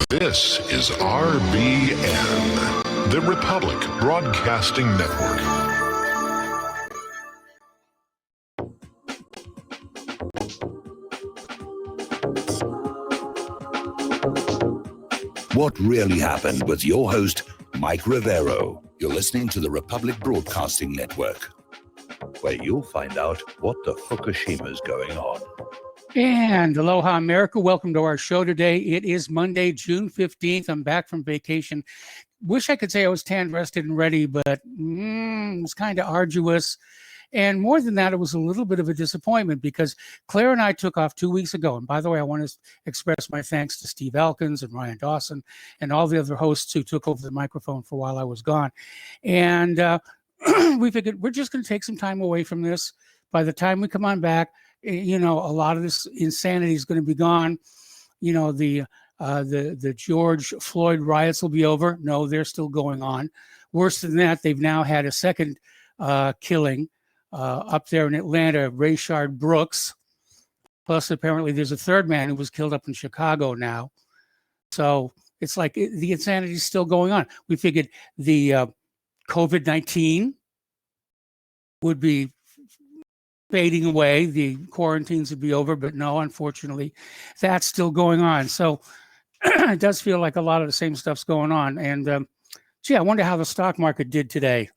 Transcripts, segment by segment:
This is RBN, the Republic Broadcasting Network. What Really Happened with your host, Mike Rivero. You're listening to the Republic Broadcasting Network, where you'll find out what the Fukushima's going on. And aloha, America. Welcome to our show today. It is Monday, June 15th. I'm back from vacation. Wish I could say I was tan, rested, and ready, but it was kind of arduous. And more than that, it was a little bit of a disappointment because Claire and I took off 2 weeks ago. And by the way, I want to express my thanks to Steve Elkins and Ryan Dawson and all the other hosts who took over the microphone for while I was gone. And we figured we're just going to take some time away from this. By the time we come on back, you know, a lot of this insanity is going to be gone. You know, the George Floyd riots will be over. No, they're still going on. Worse than that, they've now had a second killing up there in Atlanta, Rayshard Brooks. Plus, apparently, there's a third man who was killed up in Chicago now. So it's like the insanity is still going on. We figured the COVID-19 would be fading away, the quarantines would be over, but no, unfortunately, that's still going on. So it does feel like a lot of the same stuff's going on. And gee, I wonder how the stock market did today.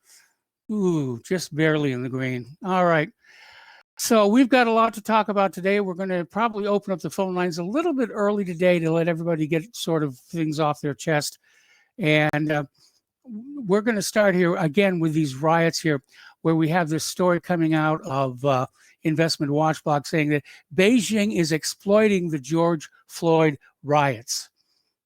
Ooh, just barely in the green. All right. So we've got a lot to talk about today. We're going to probably open up the phone lines a little bit early today to let everybody get sort of things off their chest. And we're going to start here again with these riots here, where we have this story coming out of Investment Watchdog saying that Beijing is exploiting the George Floyd riots.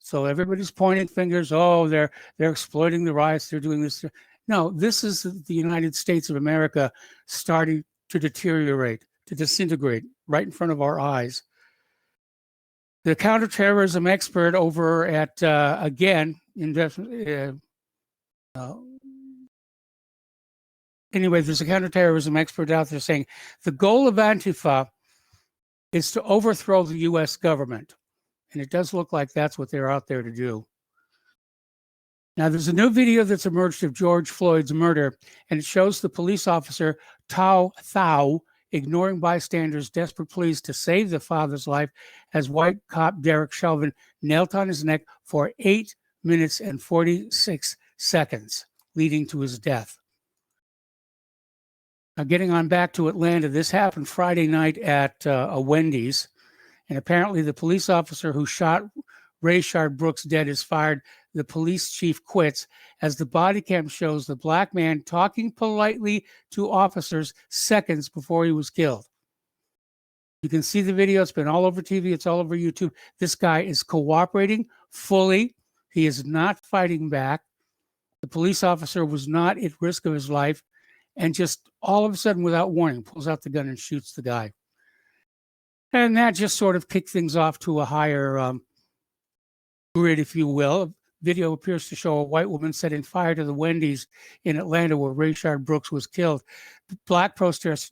So everybody's pointing fingers. Oh, they're exploiting the riots. They're doing this. No, this is the United States of America starting to deteriorate, to disintegrate right in front of our eyes. The counterterrorism expert over at, again, anyway, there's a counterterrorism expert out there saying the goal of Antifa is to overthrow the U.S. government. And it does look like that's what they're out there to do. Now, there's a new video that's emerged of George Floyd's murder, and it shows the police officer, Tao Thao, ignoring bystanders' desperate pleas to save the father's life as white cop Derek Chauvin knelt on his neck for 8 minutes and 46 seconds, leading to his death. Now, getting on back to Atlanta, this happened Friday night at a Wendy's, and apparently the police officer who shot Rayshard Brooks dead is fired. The police chief quits as the body cam shows the black man talking politely to officers seconds before he was killed. You can see the video. It's been all over TV. It's all over YouTube. This guy is cooperating fully. He is not fighting back. The police officer was not at risk of his life, and just all of a sudden, without warning, pulls out the gun and shoots the guy. And that just sort of kicked things off to a higher grid, if you will. Video appears to show a white woman setting fire to the Wendy's in Atlanta where Rayshard Brooks was killed. Black protesters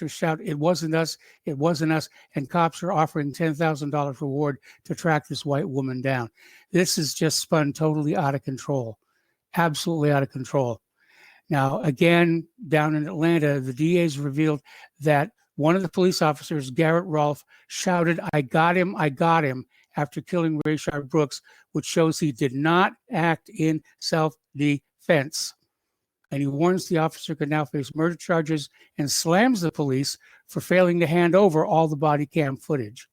shout, "It wasn't us, it wasn't us," and cops are offering $10,000 reward to track this white woman down. This is just spun totally out of control, absolutely out of control. Now, again, down in Atlanta, the DA's revealed that one of the police officers, Garrett Rolfe, shouted, "I got him, I got him," after killing Rayshard Brooks, which shows he did not act in self-defense. And he warns the officer could now face murder charges and slams the police for failing to hand over all the body cam footage.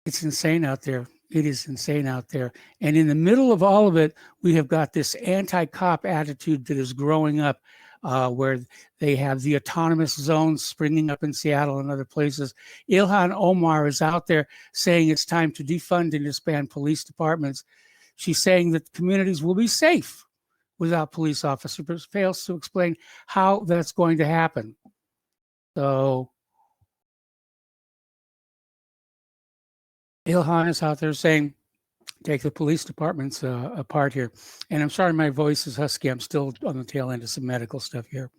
It's insane out there. It is insane out there. And in the middle of all of it, we have got this anti-cop attitude that is growing up, where they have the autonomous zones springing up in Seattle and other places. Ilhan Omar is out there saying it's time to defund and disband police departments. She's saying that communities will be safe without police officers, but fails to explain how that's going to happen. So Ilhan is out there saying, take the police departments apart here. And I'm sorry, my voice is husky. I'm still on the tail end of some medical stuff here.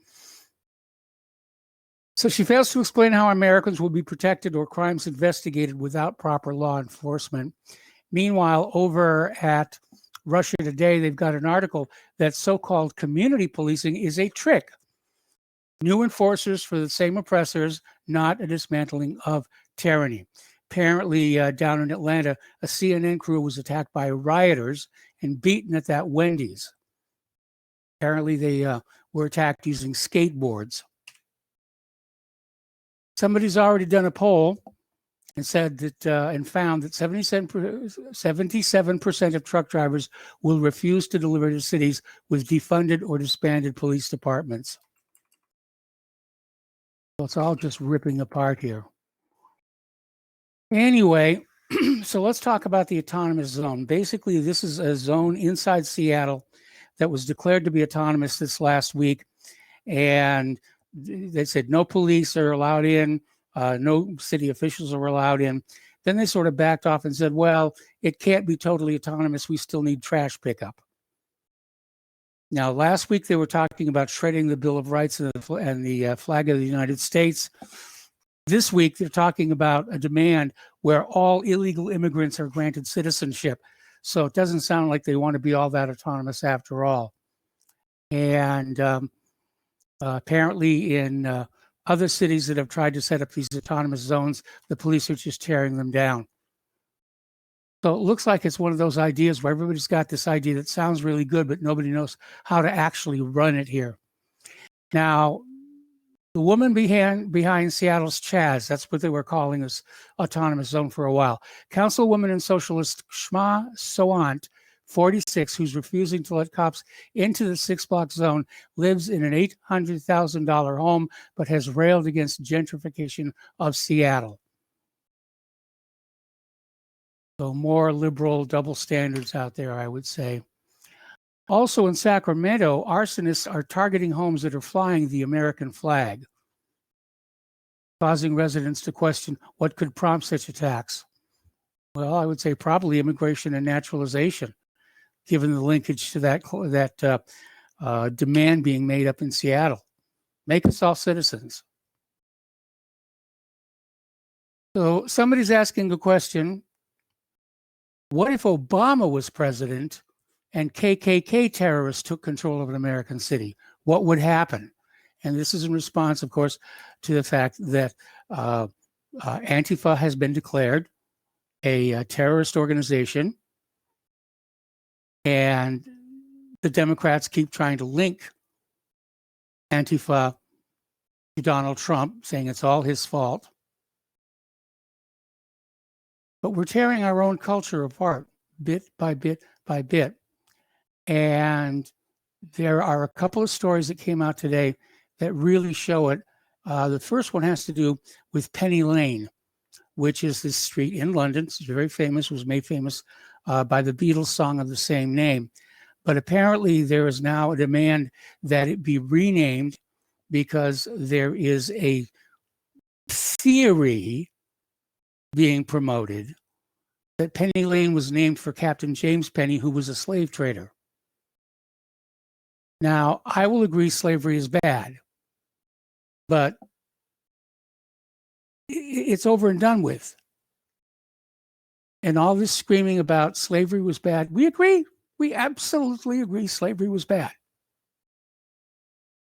So she fails to explain how Americans will be protected or crimes investigated without proper law enforcement. Meanwhile, over at Russia Today, they've got an article that so-called community policing is a trick. New enforcers for the same oppressors, not a dismantling of tyranny. Apparently, down in Atlanta, a CNN crew was attacked by rioters and beaten at that Wendy's. Apparently, they were attacked using skateboards. Somebody's already done a poll and said that and found that 77% of truck drivers will refuse to deliver to cities with defunded or disbanded police departments. So it's all just ripping apart here. Anyway, so let's talk about the autonomous zone. Basically, this is a zone inside Seattle that was declared to be autonomous this last week. And they said no police are allowed in, no city officials are allowed in. Then they sort of backed off and said, well, it can't be totally autonomous. We still need trash pickup. Now, last week they were talking about shredding the Bill of Rights and the flag of the United States. This week they're talking about a demand where all illegal immigrants are granted citizenship. So it doesn't sound like they want to be all that autonomous after all. And apparently in other cities that have tried to set up these autonomous zones, the police are just tearing them down. So it looks like it's one of those ideas where everybody's got this idea that sounds really good, but nobody knows how to actually run it here. Now, the woman behind Seattle's Chaz, that's what they were calling this autonomous zone for a while. Councilwoman and socialist Shma Sawant, 46, who's refusing to let cops into the 6-block zone, lives in an $800,000 home, but has railed against gentrification of Seattle. So more liberal double standards out there, I would say. Also in Sacramento, arsonists are targeting homes that are flying the American flag, causing residents to question what could prompt such attacks. Well, I would say probably immigration and naturalization, given the linkage to that demand being made up in Seattle. Make us all citizens. So somebody's asking the question, what if Obama was president and KKK terrorists took control of an American city? What would happen? And this is in response, of course, to the fact that Antifa has been declared a terrorist organization, and the Democrats keep trying to link Antifa to Donald Trump, saying it's all his fault. But we're tearing our own culture apart bit by bit by bit. And there are a couple of stories that came out today that really show it. The first one has to do with Penny Lane, which is this street in London. It's very famous, was made famous by the Beatles song of the same name. But apparently there is now a demand that it be renamed because there is a theory being promoted that Penny Lane was named for Captain James Penny, who was a slave trader. Now, I will agree slavery is bad, but it's over and done with. And all this screaming about slavery was bad, we agree. We absolutely agree slavery was bad.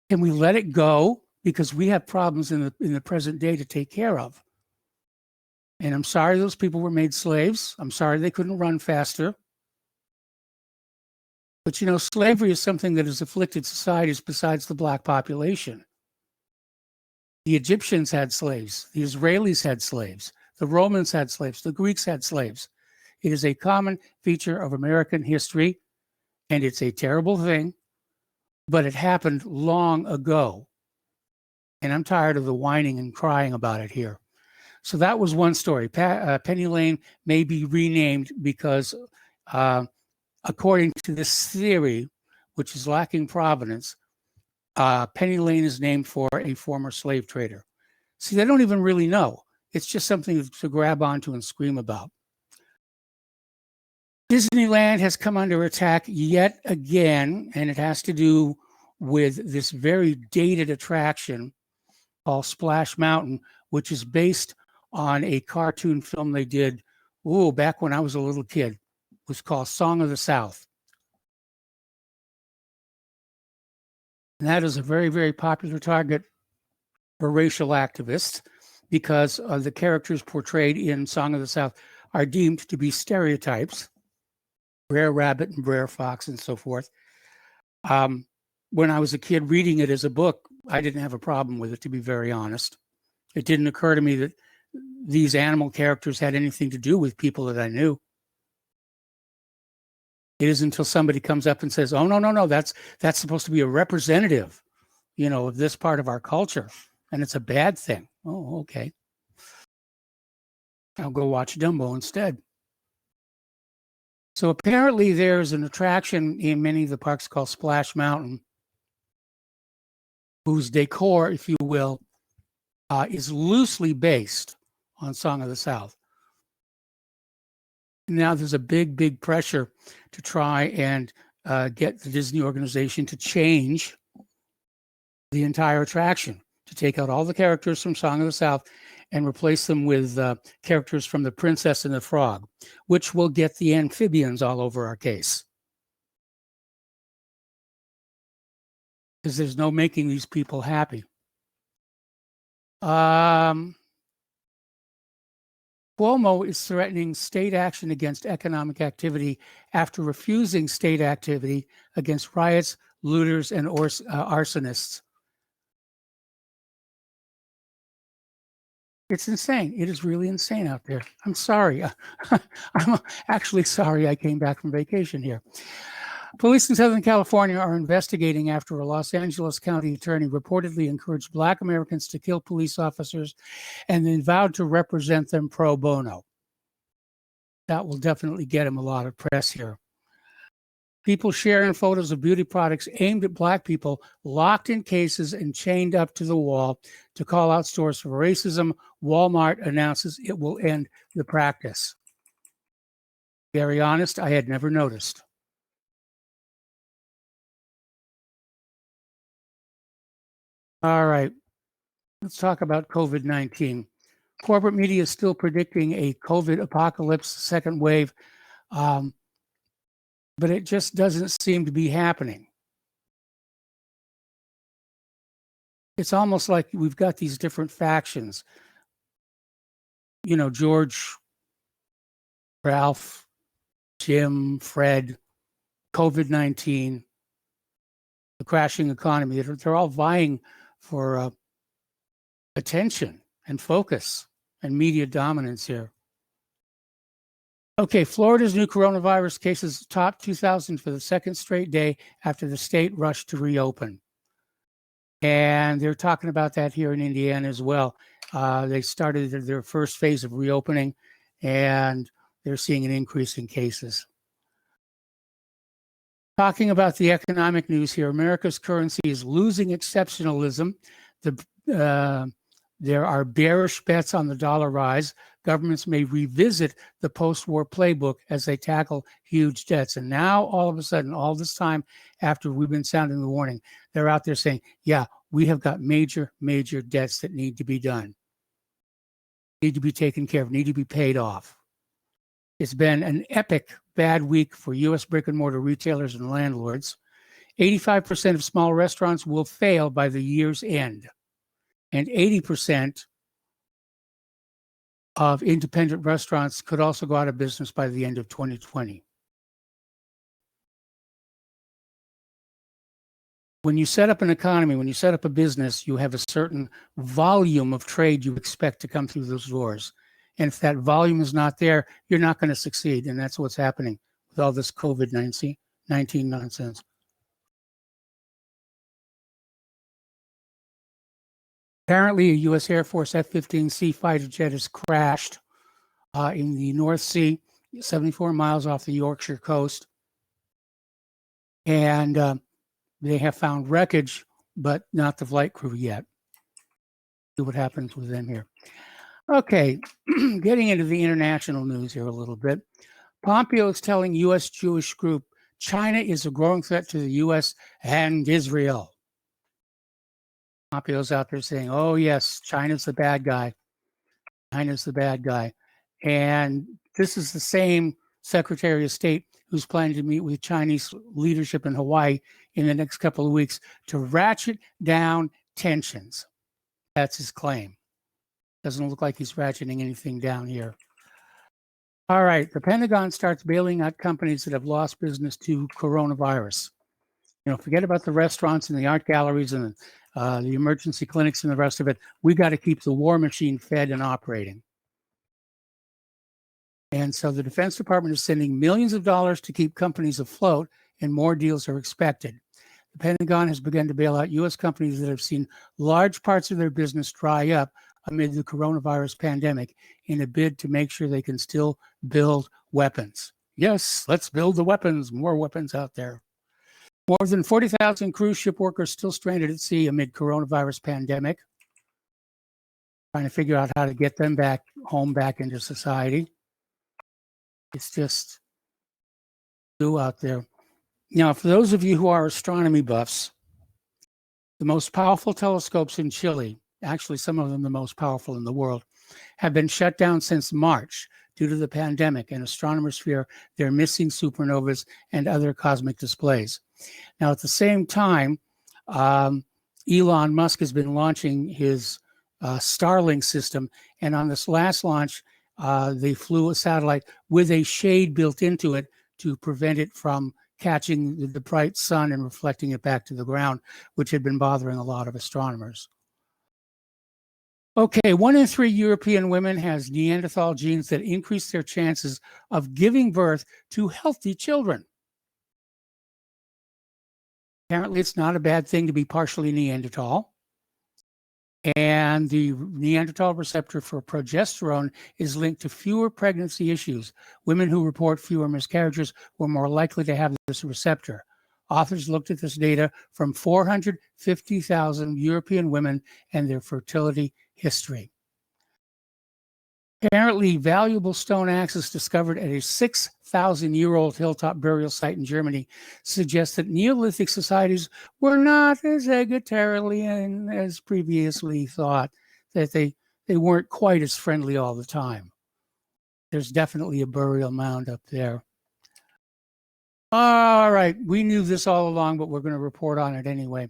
Can we let it go? Because we have problems in the present day to take care of. And I'm sorry those people were made slaves. I'm sorry they couldn't run faster. But, you know, slavery is something that has afflicted societies besides the black population. The Egyptians had slaves. The Israelis had slaves. The Romans had slaves. The Greeks had slaves. It is a common feature of American history, and it's a terrible thing, but it happened long ago. And I'm tired of the whining and crying about it here. So that was one story. Penny Lane may be renamed because, according to this theory, which is lacking provenance, Penny Lane is named for a former slave trader. See, they don't even really know. It's just something to grab onto and scream about. Disneyland has come under attack yet again, and it has to do with this very dated attraction called Splash Mountain, which is based on a cartoon film they did, back when I was a little kid. It was called Song of the South. And that is a very, very popular target for racial activists because the characters portrayed in Song of the South are deemed to be stereotypes, Brer Rabbit and Brer Fox and so forth. When I was a kid reading it as a book, I didn't have a problem with it, to be very honest. It didn't occur to me that these animal characters had anything to do with people that I knew. It isn't until somebody comes up and says, oh, no, that's supposed to be a representative, of this part of our culture, and it's a bad thing. Oh, okay. I'll go watch Dumbo instead. So apparently there's an attraction in many of the parks called Splash Mountain, whose decor, if you will, is loosely based on Song of the South. Now there's a big, big pressure to try and get the Disney organization to change the entire attraction, to take out all the characters from Song of the South and replace them with characters from The Princess and the Frog, which will get the amphibians all over our case. Because there's no making these people happy. Cuomo is threatening state action against economic activity after refusing state activity against riots, looters, and arsonists. It's insane. It is really insane out there. I'm sorry. I'm actually sorry I came back from vacation here. Police in Southern California are investigating after a Los Angeles County attorney reportedly encouraged Black Americans to kill police officers and then vowed to represent them pro bono. That will definitely get him a lot of press here. People sharing photos of beauty products aimed at Black people, locked in cases and chained up to the wall to call out stores for racism. Walmart announces it will end the practice. Very honest, I had never noticed. All right, let's talk about COVID-19. Corporate media is still predicting a COVID apocalypse, second wave, but it just doesn't seem to be happening. It's almost like we've got these different factions. George, Ralph, Jim, Fred, COVID-19, the crashing economy. They're all vying for attention and focus and media dominance here. Okay, Florida's new coronavirus cases topped 2,000 for the second straight day after the state rushed to reopen. And they're talking about that here in Indiana as well. They started their first phase of reopening, and they're seeing an increase in cases. Talking about the economic news here, America's currency is losing exceptionalism. There are bearish bets on the dollar rise. Governments may revisit the post-war playbook as they tackle huge debts. And now, all of a sudden, all this time after we've been sounding the warning, they're out there saying, yeah, we have got major, major debts that need to be done, need to be taken care of, need to be paid off. It's been an epic bad week for U.S. brick-and-mortar retailers and landlords. 85% of small restaurants will fail by the year's end, and 80% of independent restaurants could also go out of business by the end of 2020. When you set up an economy, when you set up a business, you have a certain volume of trade you expect to come through those doors. And if that volume is not there, you're not going to succeed. And that's what's happening with all this COVID-19 nonsense. Apparently, a U.S. Air Force F-15C fighter jet has crashed in the North Sea, 74 miles off the Yorkshire coast. And they have found wreckage, but not the flight crew yet. See what happens with them here. Okay, getting into the international news here a little bit. Pompeo is telling U.S. Jewish group China is a growing threat to the U.S. and Israel. Pompeo's out there saying, oh, yes, China's the bad guy. China's the bad guy. And this is the same Secretary of State who's planning to meet with Chinese leadership in Hawaii in the next couple of weeks to ratchet down tensions. That's his claim. Doesn't look like he's ratcheting anything down here. All right, the Pentagon starts bailing out companies that have lost business to coronavirus. You know, forget about the restaurants and the art galleries and the emergency clinics and the rest of it. We got to keep the war machine fed and operating. And so the Defense Department is sending millions of dollars to keep companies afloat, and more deals are expected. The Pentagon has begun to bail out U.S. companies that have seen large parts of their business dry up amid the coronavirus pandemic in a bid to make sure they can still build weapons. Yes, let's build the weapons, more weapons out there. More than 40,000 cruise ship workers still stranded at sea amid coronavirus pandemic. Trying to figure out how to get them back home, back into society. It's just new out there. Now, for those of you who are astronomy buffs, the most powerful telescopes in Chile, actually some of them the most powerful in the world, have been shut down since March due to the pandemic, and astronomers fear they're missing supernovas and other cosmic displays. Now, at the same time, Elon Musk has been launching his Starlink system, and on this last launch, they flew a satellite with a shade built into it to prevent it from catching the bright sun and reflecting it back to the ground, which had been bothering a lot of astronomers. Okay, 1 in 3 European women has Neanderthal genes that increase their chances of giving birth to healthy children. Apparently, it's not a bad thing to be partially Neanderthal. And the Neanderthal receptor for progesterone is linked to fewer pregnancy issues. Women who report fewer miscarriages were more likely to have this receptor. Authors looked at this data from 450,000 European women and their fertility history. Apparently, valuable stone axes discovered at a 6,000-year-old hilltop burial site in Germany suggest that Neolithic societies were not as egalitarian as previously thought, that they weren't quite as friendly all the time. There's definitely a burial mound up there. All right, we knew this all along, but we're going to report on it anyway.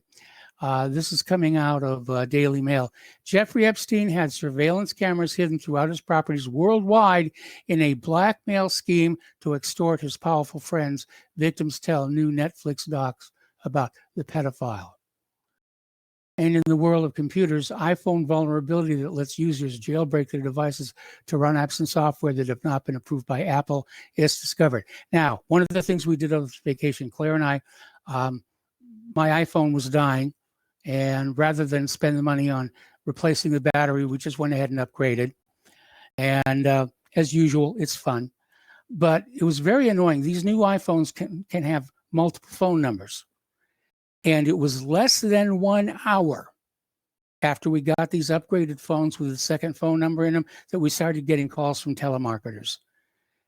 This is coming out of Daily Mail. Jeffrey Epstein had surveillance cameras hidden throughout his properties worldwide in a blackmail scheme to extort his powerful friends, victims tell new Netflix docs about the pedophile. And in the world of computers, iPhone vulnerability that lets users jailbreak their devices to run apps and software that have not been approved by Apple is discovered. Now, one of the things we did on this vacation, Claire and I, my iPhone was dying. And rather than spend the money on replacing the battery, we just went ahead and upgraded. And as usual, it's fun. But it was very annoying. These new iPhones can have multiple phone numbers. And it was less than 1 hour after we got these upgraded phones with a second phone number in them that we started getting calls from telemarketers.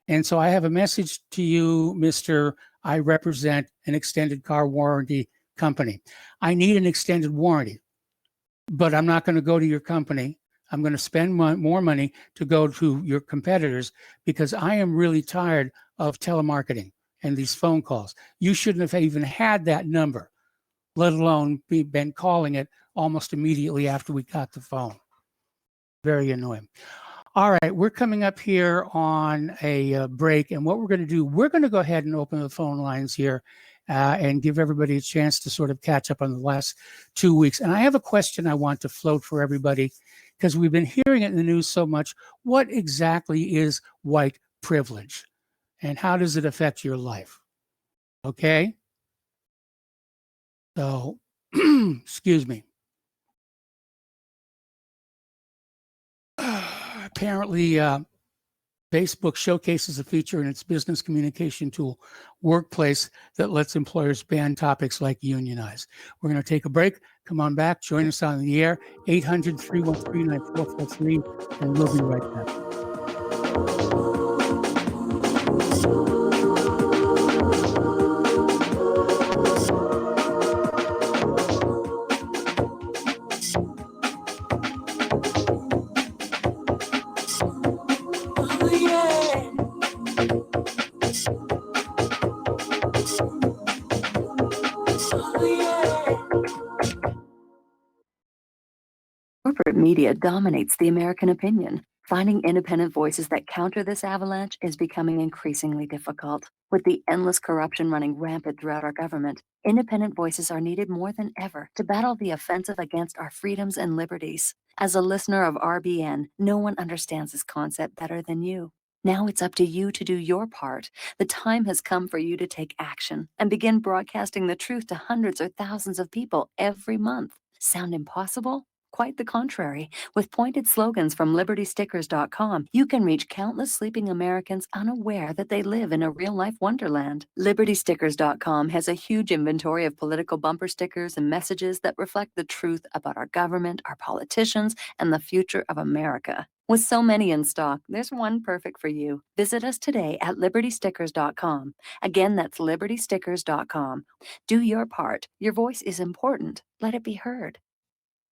And so I have a message to you, Mr. I represent an extended car warranty company. I need an extended warranty, but I'm not going to go to your company. I'm going to spend more money to go to your competitors because I am really tired of telemarketing and these phone calls. You shouldn't have even had that number, let alone been calling it almost immediately after we got the phone. Very annoying. All right, we're coming up here on a break, and what we're going to do, we're going to go ahead and open the phone lines here and give everybody a chance to sort of catch up on the last 2 weeks. And I have a question I want to float for everybody because we've been hearing it in the news so much. What exactly is white privilege and how does it affect your life? Okay. So, excuse me. Apparently, Facebook showcases a feature in its business communication tool, Workplace, that lets employers ban topics like unionize. We're going to take a break. Come on back. Join us on the air, 800-313-9443, and we'll be right back. Corporate media dominates the American opinion. Finding independent voices that counter this avalanche is becoming increasingly difficult. With the endless corruption running rampant throughout our government, independent voices are needed more than ever to battle the offensive against our freedoms and liberties. As a listener of RBN, no one understands this concept better than you. Now it's up to you to do your part. The time has come for you to take action and begin broadcasting the truth to hundreds or thousands of people every month. Sound impossible? Quite the contrary. With pointed slogans from LibertyStickers.com, you can reach countless sleeping Americans unaware that they live in a real-life wonderland. LibertyStickers.com has a huge inventory of political bumper stickers and messages that reflect the truth about our government, our politicians, and the future of America. With so many in stock, there's one perfect for you. Visit us today at LibertyStickers.com. Again, that's LibertyStickers.com. Do your part. Your voice is important. Let it be heard.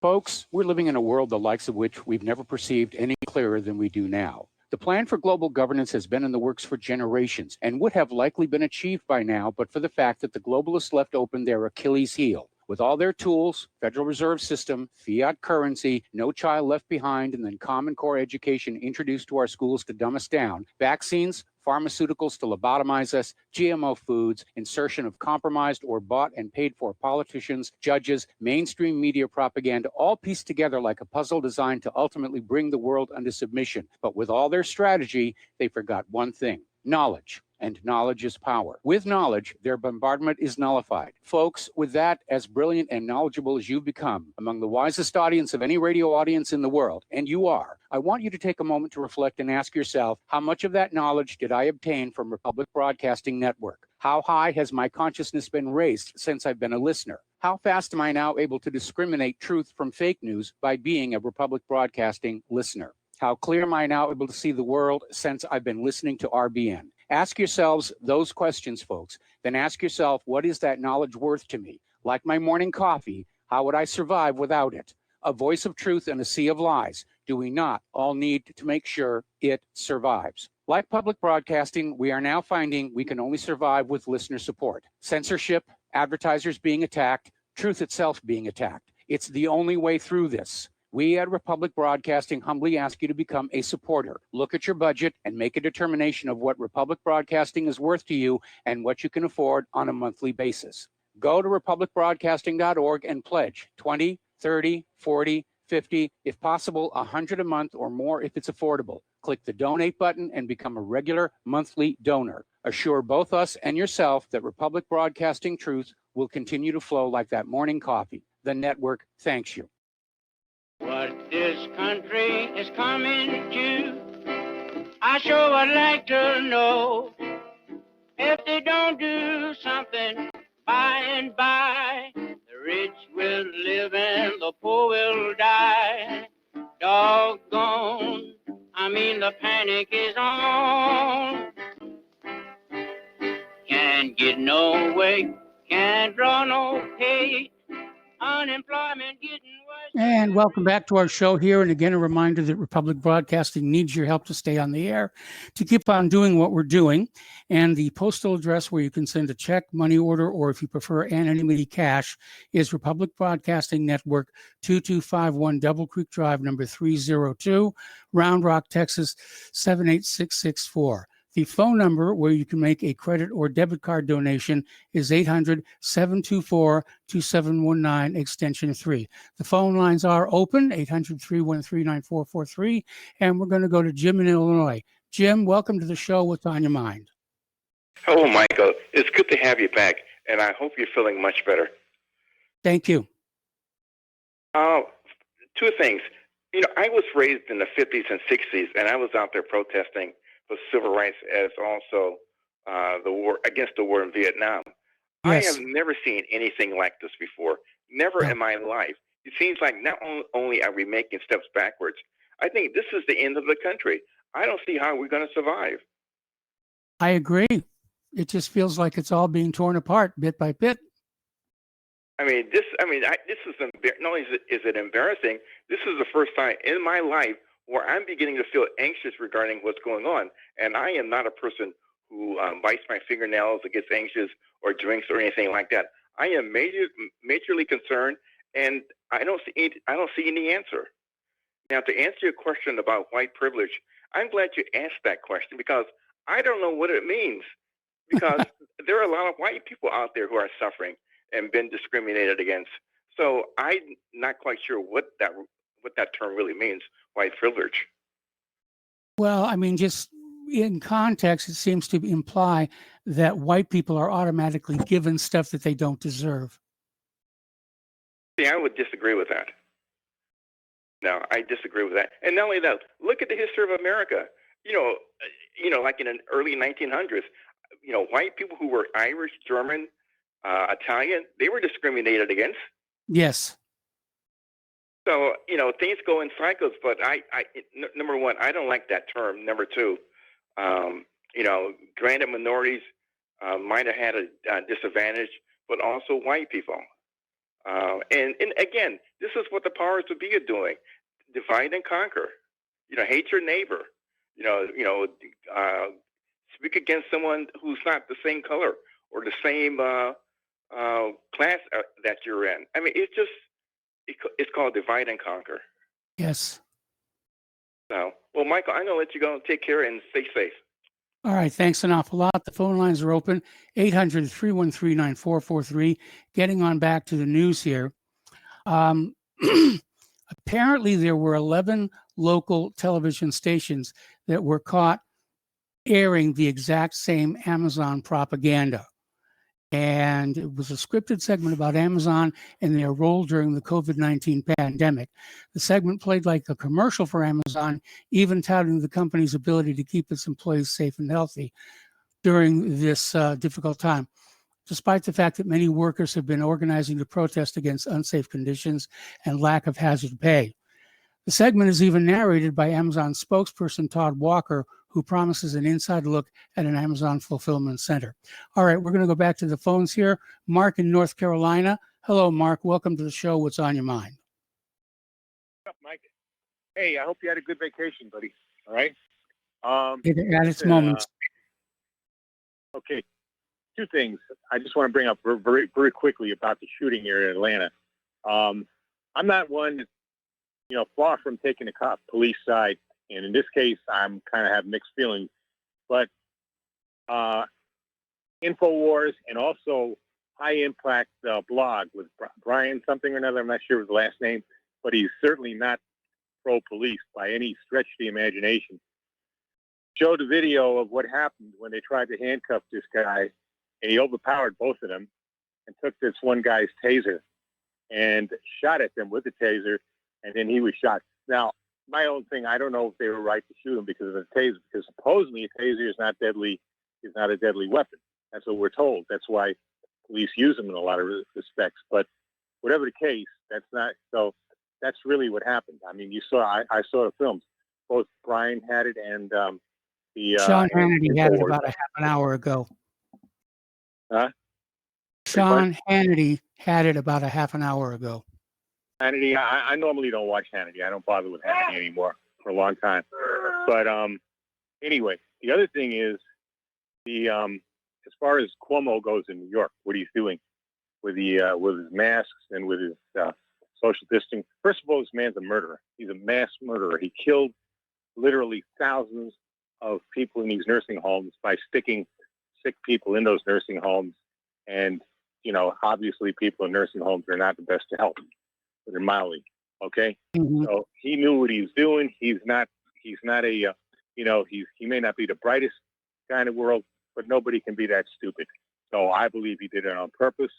Folks, we're living in a world the likes of which we've never perceived any clearer than we do now. The plan for global governance has been in the works for generations and would have likely been achieved by now, but for the fact that the globalists left open their Achilles heel. With all their tools, Federal Reserve System, fiat currency, no child left behind, and then Common Core education introduced to our schools to dumb us down, vaccines, pharmaceuticals to lobotomize us, GMO foods, insertion of compromised or bought and paid for politicians, judges, mainstream media propaganda, all pieced together like a puzzle designed to ultimately bring the world under submission. But with all their strategy, they forgot one thing: knowledge. And knowledge is power. With knowledge, their bombardment is nullified. Folks, with that, as brilliant and knowledgeable as you've become, among the wisest audience of any radio audience in the world, and you are, I want you to take a moment to reflect and ask yourself, how much of that knowledge did I obtain from Republic Broadcasting Network? How high has my consciousness been raised since I've been a listener? How fast am I now able to discriminate truth from fake news by being a Republic Broadcasting listener? How clear am I now able to see the world since I've been listening to RBN? Ask yourselves those questions, folks. Then ask yourself, what is that knowledge worth to me? Like my morning coffee, how would I survive without it? A voice of truth in a sea of lies. Do we not all need to make sure it survives? Like public broadcasting, we are now finding we can only survive with listener support. Censorship, advertisers being attacked, truth itself being attacked. It's the only way through this. We at Republic Broadcasting humbly ask you to become a supporter. Look at your budget and make a determination of what Republic Broadcasting is worth to you and what you can afford on a monthly basis. Go to republicbroadcasting.org and pledge 20, 30, 40, 50, if possible, 100 a month or more if it's affordable. Click the donate button and become a regular monthly donor. Assure both us and yourself that Republic Broadcasting truth will continue to flow like that morning coffee. The network thanks you. What this country is coming to, I sure would like to know. If they don't do something by and by, the rich will live and the poor will die. Doggone, the panic is on. Can't get no way, can't draw no pay, unemployment getting worse. And welcome back to our show here. And again, a reminder that Republic Broadcasting needs your help to stay on the air, to keep on doing what we're doing. And the postal address where you can send a check, money order, or if you prefer anonymity cash, is Republic Broadcasting Network, 2251 Double Creek Drive, number 302, Round Rock, Texas, 78664. The phone number where you can make a credit or debit card donation is 800-724-2719, extension 3. The phone lines are open, 800-313-9443, and we're going to go to Jim in Illinois. Jim, welcome to the show. What's on your mind? Hello, Michael. It's good to have you back, and I hope you're feeling much better. Thank you. Two things. I was raised in the 50s and 60s, and I was out there protesting for civil rights as also the war against the war in Vietnam. Yes. I have never seen anything like this before. Never in my life. It seems like not only are we making steps backwards, I think this is the end of the country. I don't see how we're going to survive. I agree. It just feels like it's all being torn apart bit by bit. This is not only is it embarrassing. This is the first time in my life where I'm beginning to feel anxious regarding what's going on. And I am not a person who bites my fingernails or gets anxious or drinks or anything like that. I am majorly concerned, and I don't see any answer. Now, to answer your question about white privilege, I'm glad you asked that question because I don't know what it means. Because there are a lot of white people out there who are suffering and been discriminated against. So I'm not quite sure what that term really means, white privilege. Well, I mean, just in context, it seems to imply that white people are automatically given stuff that they don't deserve. See, I would disagree with that. No, I disagree with that. And not only that, look at the history of America. Like in the early 1900s, white people who were Irish, German, Italian, they were discriminated against. Yes. So, things go in cycles, but number one, I don't like that term. Number two, granted minorities might have had a disadvantage, but also white people. And again, this is what the powers to be are doing: divide and conquer. Hate your neighbor. Speak against someone who's not the same color or the same class that you're in. I mean, it's called divide and conquer. Yes. So, well, Michael, I'm going to let you go and take care and stay safe. All right. Thanks an awful lot. The phone lines are open, 800-313-9443. Getting on back to the news here. Apparently, there were 11 local television stations that were caught airing the exact same Amazon propaganda. And it was a scripted segment about Amazon and their role during the COVID-19 pandemic. The segment played like a commercial for Amazon, even touting the company's ability to keep its employees safe and healthy during this difficult time, despite the fact that many workers have been organizing to protest against unsafe conditions and lack of hazard pay. The segment is even narrated by Amazon spokesperson Todd Walker, who promises an inside look at an Amazon fulfillment center. All right, we're going to go back to the phones here. Mark in North Carolina. Hello, Mark. Welcome to the show. What's on your mind? What's up, Mike? Hey, I hope you had a good vacation, buddy. All right. At its moments. Okay. Two things I just want to bring up very, very quickly about the shooting here in Atlanta. I'm not one, far from taking the police side. And in this case, I'm kind of have mixed feelings. But InfoWars and also High Impact blog with Brian something or another, I'm not sure of the last name, but he's certainly not pro-police by any stretch of the imagination. Showed a video of what happened when they tried to handcuff this guy, and he overpowered both of them and took this one guy's taser and shot at them with the taser, and then he was shot. Now, my own thing, I don't know if they were right to shoot him because of the taser, because supposedly a taser is not deadly, is not a deadly weapon. That's what we're told. That's why police use them in a lot of respects. But whatever the case, that's not. So that's really what happened. I mean, I saw the films. Both Brian had it and the Sean Hannity had it about a half an hour ago. Huh? Sean Hannity had it about a half an hour ago. Hannity, I normally don't watch Hannity. I don't bother with Hannity anymore for a long time. But anyway, the other thing is as far as Cuomo goes in New York, what he's doing with his masks and with his social distancing. First of all, this man's a murderer. He's a mass murderer. He killed literally thousands of people in these nursing homes by sticking sick people in those nursing homes. And, obviously people in nursing homes are not the best to help. They're mildly, okay? Mm-hmm. So he knew what he was doing. He's not a, he may not be the brightest guy in the world, but nobody can be that stupid. So I believe he did it on purpose.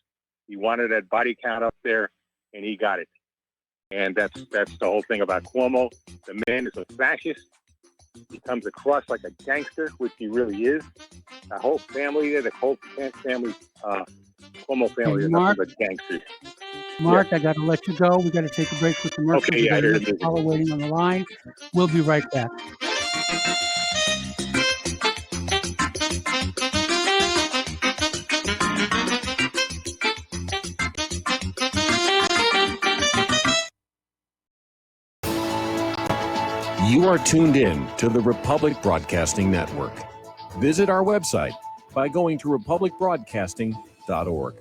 He wanted that body count up there, and he got it. And that's the whole thing about Cuomo. The man is a fascist. He comes across like a gangster, which he really is. The whole family there, the whole family, Cuomo family, is nothing but gangsters. Mark, yeah. I got to let you go. We got to take a break for commercials. Okay, yeah, we got a caller waiting on the line. We'll be right back. You are tuned in to the Republic Broadcasting Network. Visit our website by going to republicbroadcasting.org.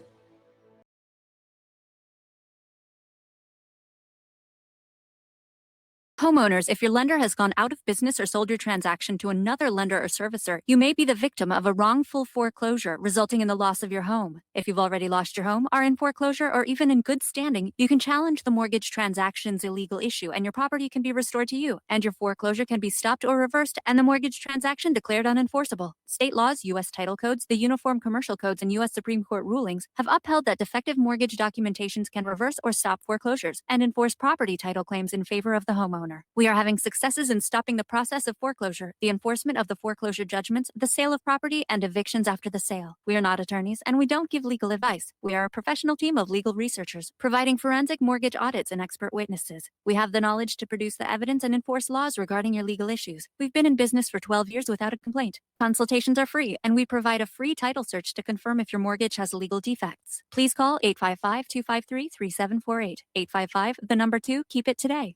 Homeowners, if your lender has gone out of business or sold your transaction to another lender or servicer, you may be the victim of a wrongful foreclosure, resulting in the loss of your home. If you've already lost your home, are in foreclosure, or even in good standing, you can challenge the mortgage transaction's illegal issue, and your property can be restored to you, and your foreclosure can be stopped or reversed, and the mortgage transaction declared unenforceable. State laws, U.S. title codes, the Uniform Commercial Codes, and U.S. Supreme Court rulings have upheld that defective mortgage documentations can reverse or stop foreclosures and enforce property title claims in favor of the homeowner. We are having successes in stopping the process of foreclosure, the enforcement of the foreclosure judgments, the sale of property, and evictions after the sale. We are not attorneys, and we don't give legal advice. We are a professional team of legal researchers, providing forensic mortgage audits and expert witnesses. We have the knowledge to produce the evidence and enforce laws regarding your legal issues. We've been in business for 12 years without a complaint. Consultations are free, and we provide a free title search to confirm if your mortgage has legal defects. Please call 855-253-3748. 855, keep it today.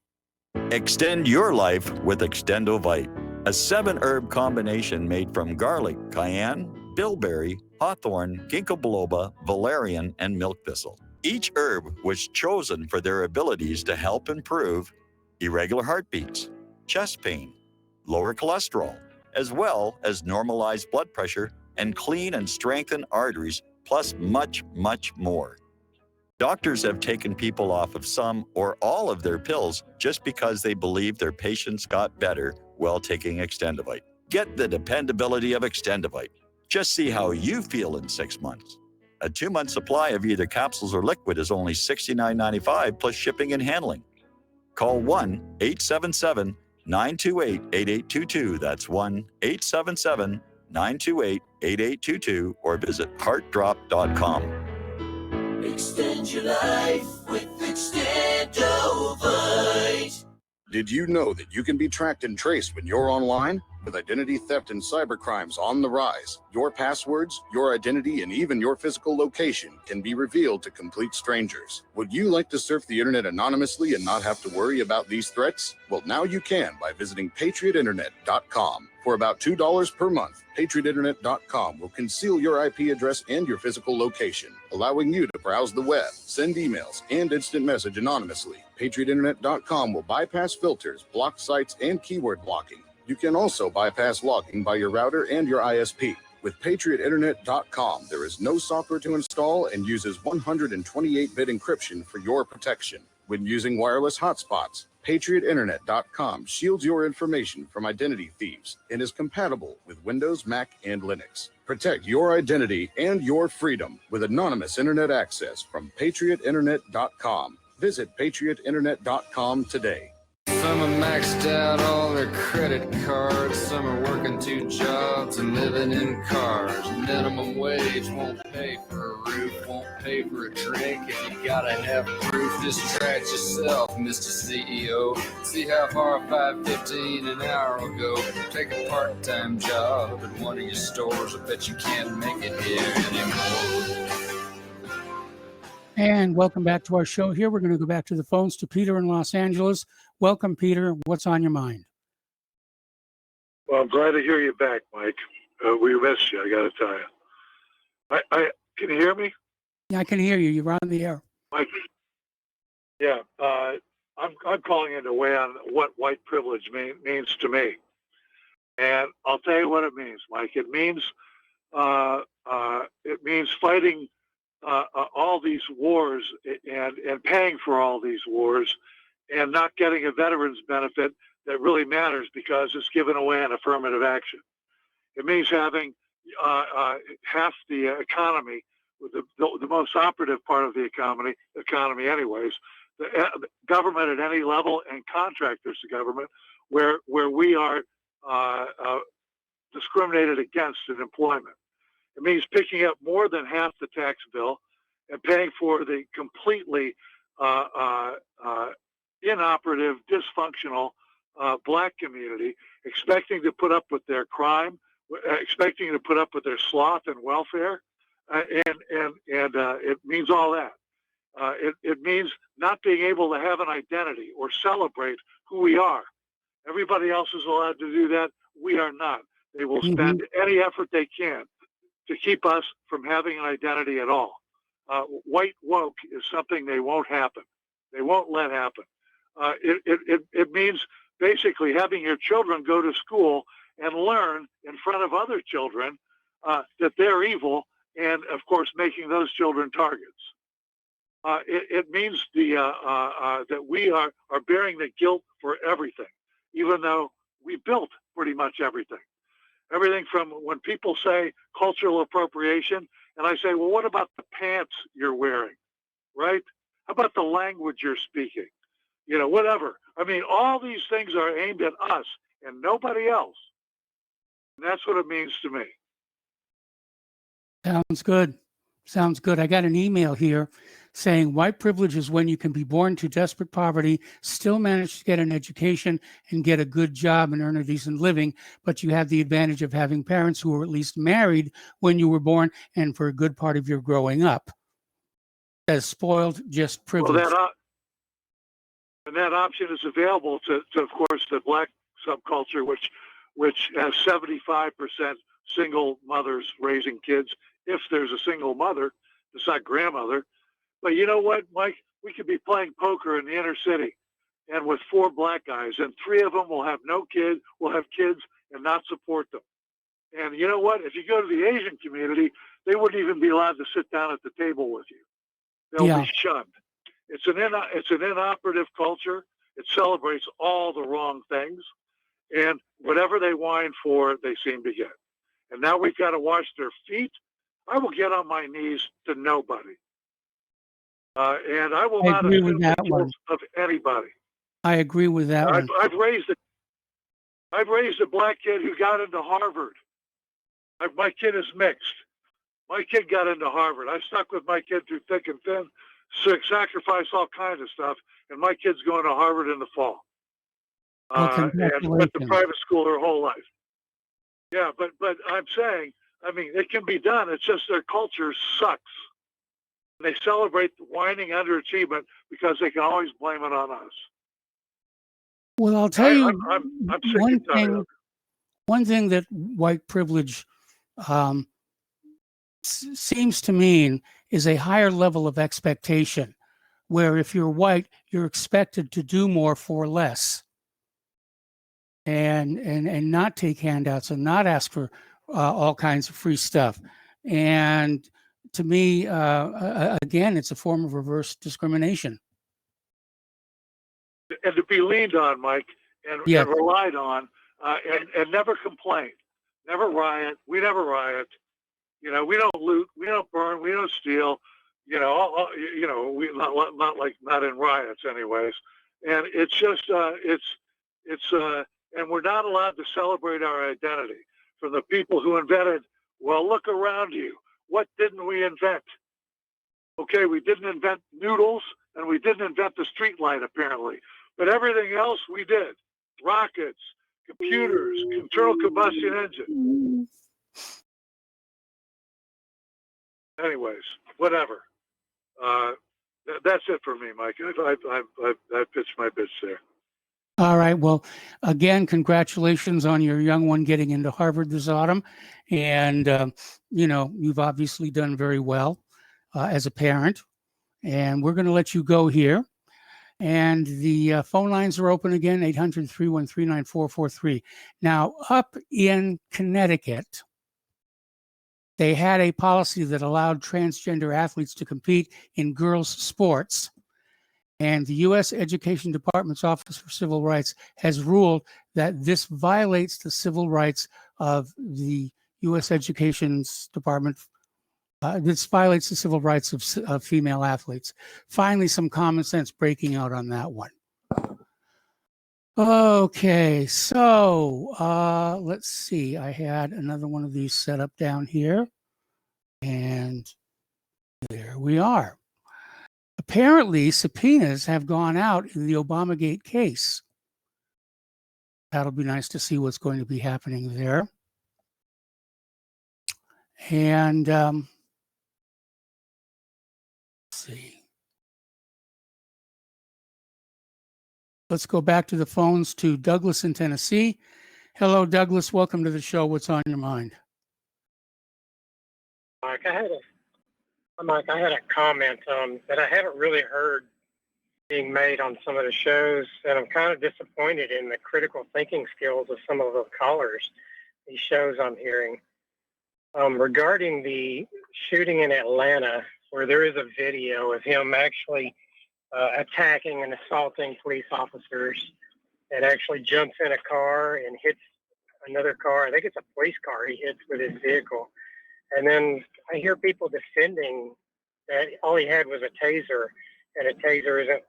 Extend your life with Extendovite, a 7-herb combination made from garlic, cayenne, bilberry, hawthorn, ginkgo biloba, valerian, and milk thistle. Each herb was chosen for their abilities to help improve irregular heartbeats, chest pain, lower cholesterol, as well as normalize blood pressure and clean and strengthen arteries, plus much, much more. Doctors have taken people off of some or all of their pills just because they believe their patients got better while taking Extendovite. Get the dependability of Extendovite. Just see how you feel in 6 months. A 2-month supply of either capsules or liquid is only $69.95 plus shipping and handling. Call 1-877-928-8822. That's 1-877-928-8822 or visit heartdrop.com. Extend your life with Extendovite. Did you know that you can be tracked and traced when you're online? With identity theft and cybercrimes on the rise, your passwords, your identity, and even your physical location can be revealed to complete strangers. Would you like to surf the internet anonymously and not have to worry about these threats? Well, now you can by visiting patriotinternet.com. For about $2 per month, patriotinternet.com will conceal your IP address and your physical location, allowing you to browse the web, send emails, and instant message anonymously. patriotinternet.com will bypass filters, block sites, and keyword blocking. You can also bypass logging by your router and your ISP. With patriotinternet.com, there is no software to install and uses 128-bit encryption for your protection. When using wireless hotspots, patriotinternet.com shields your information from identity thieves and is compatible with Windows, Mac, and Linux. Protect your identity and your freedom with anonymous internet access from patriotinternet.com. Visit patriotinternet.com today. Some are maxed out all their credit cards. Some are working 2 jobs and living in cars. Minimum wage won't pay for a roof, won't pay for a drink. If you gotta have proof, just try it yourself, Mr. CEO. See how far $5.15 an hour will go. Take a part-time job at one of your stores. I bet you can't make it here anymore. And welcome back to our show here. We're going to go back to the phones to Peter in Los Angeles. Welcome, Peter. What's on your mind? Well, I'm glad to hear you back, Mike. We missed you, I got to tell you. Can you hear me? Yeah, I can hear you. You're on the air. Mike? Yeah, I'm calling in to weigh on what white privilege means to me. And I'll tell you what it means, Mike. It means fighting all these wars and paying for all these wars and not getting a veteran's benefit that really matters because it's given away in affirmative action. It means having half the economy, the most operative part of the economy anyways, the government at any level and contractors to government where we are discriminated against in employment. It means picking up more than half the tax bill and paying for the completely inoperative, dysfunctional black community, expecting to put up with their crime, expecting to put up with their sloth and welfare, and it means all that. It means not being able to have an identity or celebrate who we are. Everybody else is allowed to do that. We are not. They will spend any effort they can to keep us from having an identity at all. White woke is something they won't happen. They won't let happen. It means basically having your children go to school and learn in front of other children that they're evil, and of course making those children targets. It means that we are bearing the guilt for everything, even though we built pretty much everything. Everything from when people say cultural appropriation, and I say, well, what about the pants you're wearing, right? How about the language you're speaking? You know, whatever. I mean, all these things are aimed at us and nobody else. And that's what it means to me. Sounds good. Sounds good. I got an email here saying white privilege is when you can be born to desperate poverty, still manage to get an education and get a good job and earn a decent living, but you have the advantage of having parents who were at least married when you were born and for a good part of your growing up. As spoiled, just privileged. Well, that option is available to of course, the black subculture, which has 75% single mothers raising kids. If there's a single mother, it's not grandmother. But you know what, Mike? We could be playing poker in the inner city and with 4 black guys, and 3 of them will have no kids, will have kids and not support them. And you know what? If you go to the Asian community, they wouldn't even be allowed to sit down at the table with you. They'll be shunned. It's an inoperative culture. It celebrates all the wrong things, and whatever they whine for, they seem to get. And now we've got to wash their feet. I will get on my knees to nobody. And I will not assume the guilt of anybody. I agree with that one. I've raised a black kid who got into Harvard. My kid is mixed. My kid got into Harvard. I stuck with my kid through thick and thin, sacrificed all kinds of stuff, and my kid's going to Harvard in the fall. And went to private school her whole life. Yeah, but I'm saying, I mean, it can be done. It's just their culture sucks. They celebrate whining underachievement because they can always blame it on us. Well, I'll tell you I'm sick and tired of it. one thing that white privilege seems to mean is a higher level of expectation, where if you're white, you're expected to do more for less, and not take handouts and not ask for all kinds of free stuff. And to me, again, it's a form of reverse discrimination. And to be leaned on, Mike, and relied on, and never complain, never riot. We never riot. You know, we don't loot, we don't burn, we don't steal. You know, we not in riots, anyways. And it's just and we're not allowed to celebrate our identity from the people who invented. Well, look around you. What didn't we invent? Okay, we didn't invent noodles, and we didn't invent the street light, apparently. But everything else we did. Rockets, computers, internal combustion engine. Anyways, whatever. That's it for me, Mike. I've pitched my pitch there. All right. Well, again, congratulations on your young one getting into Harvard this autumn. And, you know, you've obviously done very well as a parent. And we're going to let you go here. And the phone lines are open again, 800-313-9443. Now, up in Connecticut, they had a policy that allowed transgender athletes to compete in girls' sports. And the U.S. Education Department's Office for Civil Rights has ruled that this violates the civil rights of the U.S. Education Department. This violates the civil rights of female athletes. Finally, some common sense breaking out on that one. Okay, so let's see. I had another one of these set up down here. And there we are. Apparently, subpoenas have gone out in the Obamagate case. That'll be nice to see what's going to be happening there. And let's see. Let's go back to the phones to Douglas in Tennessee. Hello, Douglas. Welcome to the show. What's on your mind? Mike, I had a comment that I haven't really heard being made on some of the shows, and I'm kind of disappointed in the critical thinking skills of some of the callers, these shows I'm hearing. Regarding the shooting in Atlanta, where there is a video of him actually attacking and assaulting police officers, and actually jumps in a car and hits another car. I think it's a police car he hits with his vehicle. And then I hear people defending that all he had was a taser, and a taser isn't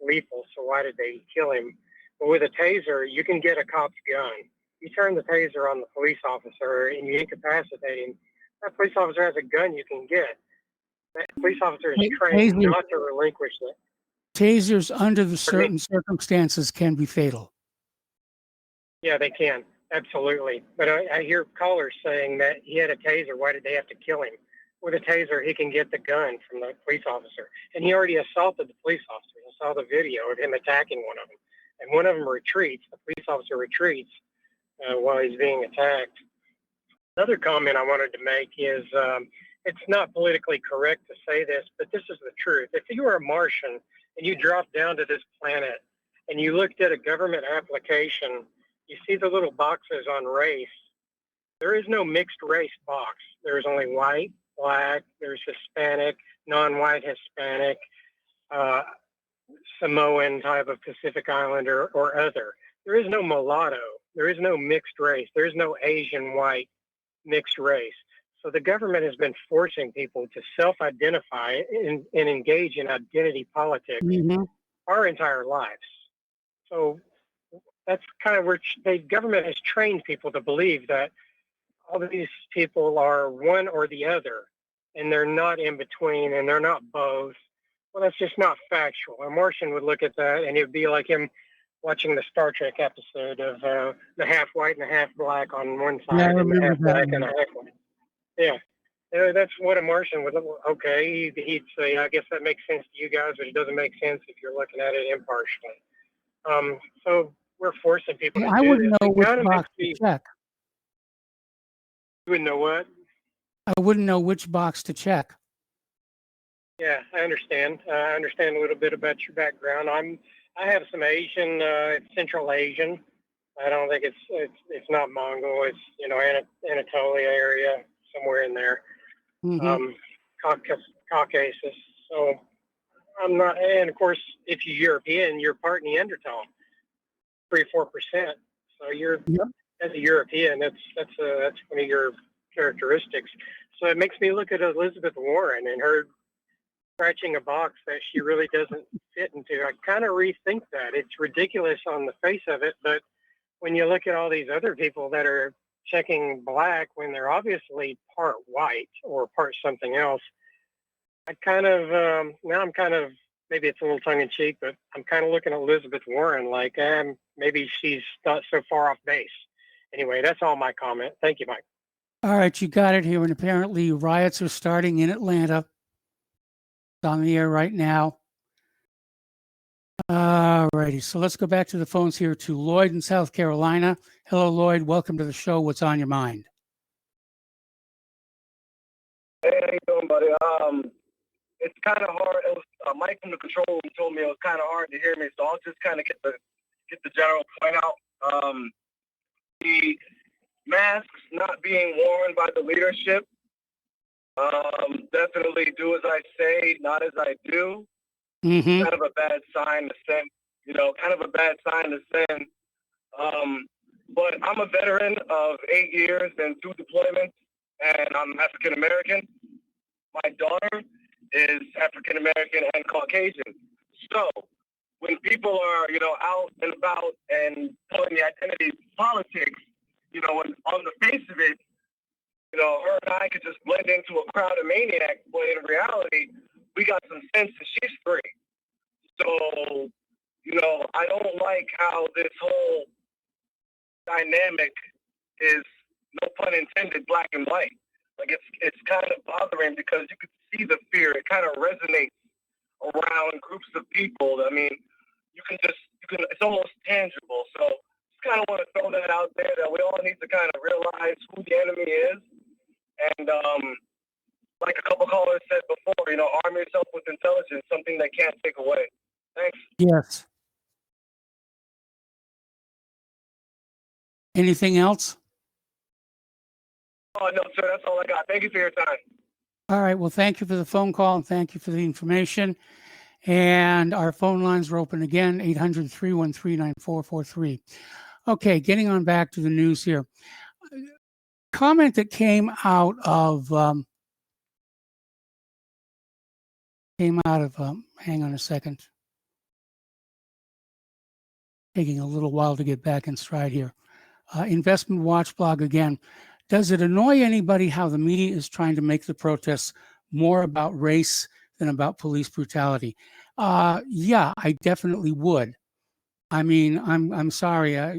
lethal, so why did they kill him? But with a taser, you can get a cop's gun. You turn the taser on the police officer and you incapacitate him. That police officer has a gun you can get. That police officer is trained not to relinquish it. Tasers under the certain circumstances can be fatal. Yeah, they can. Absolutely. But I hear callers saying that he had a taser. Why did they have to kill him? With a taser, he can get the gun from the police officer. And he already assaulted the police officer. I saw the video of him attacking one of them. And one of them retreats. The police officer retreats while he's being attacked. Another comment I wanted to make is it's not politically correct to say this, but this is the truth. If you were a Martian and you dropped down to this planet and you looked at a government application, you see the little boxes on race. There is no mixed race box. There's only white, black, there's Hispanic, non-white Hispanic, Samoan type of Pacific Islander or other. There is no mulatto. There is no mixed race. There is no Asian white mixed race. So the government has been forcing people to self-identify and engage in identity politics our entire lives. So that's kind of where the government has trained people to believe that all of these people are one or the other, and they're not in between, and they're not both. Well, that's just not factual. A Martian would look at that, and it would be like him watching the Star Trek episode of the half white and the half black on one side, and the half black and the half white. Yeah. That's what a Martian would look like. Okay, he'd say, I guess that makes sense to you guys, but it doesn't make sense if you're looking at it impartially. So we're forcing people to do I wouldn't this. know It which kinda box makes to check. You wouldn't know what? I wouldn't know which box to check. Yeah, I understand. I understand a little bit about your background. I have some Asian, Central Asian. I don't think it's not Mongol. It's Anatolia area, somewhere in there. Caucasus. So I'm not. And of course, if you're European, you're part Neanderthal, 3-4%. So you're as a European. That's one of your characteristics. So it makes me look at Elizabeth Warren and her scratching a box that she really doesn't fit into. I kind of rethink that. It's ridiculous on the face of it, but when you look at all these other people that are checking black when they're obviously part white or part something else, I kind of now I'm kind of, maybe it's a little tongue in cheek, but I'm kind of looking at Elizabeth Warren like maybe she's not so far off base. Anyway, that's all my comment. Thank you, Mike. All right, you got it here. And apparently riots are starting in Atlanta. It's on the air right now. All righty, so let's go back to the phones here to Lloyd in South Carolina. Hello, Lloyd. Welcome to the show. What's on your mind? Hey, how you doing, buddy? It's kind of hard. It was Mike from the control room told me it was kind of hard to hear me, so I'll just kind of get the general point out. The masks not being worn by the leadership. Definitely do as I say, not as I do. Kind of a bad sign to send, kind of a bad sign to send. But I'm a veteran of 8 years and 2 deployments, and I'm African American. My daughter is African American and Caucasian. So when people are, out and about and pulling the identity politics, on the face of it, her and I could just blend into a crowd of maniacs, but in reality, we got some sense and she's 3. So, I don't like how this whole dynamic is, no pun intended, black and white. Like it's kind of bothering because you can see the fear. It kind of resonates around groups of people. I mean, you can it's almost tangible. So just kind of want to throw that out there that we all need to kind of realize who the enemy is. And like a couple callers said before, arm yourself with intelligence, something they can't take away. Thanks. Yes. Anything else? Oh, no, sir. That's all I got. Thank you for your time. All right. Well, thank you for the phone call and thank you for the information. And our phone lines are open again, 800-313-9443. Okay, getting on back to the news here. Comment that came out of, hang on a second. Taking a little while to get back in stride here. Investment Watch blog again. Does it annoy anybody how the media is trying to make the protests more about race than about police brutality? Yeah, I definitely would. I mean, I'm sorry. I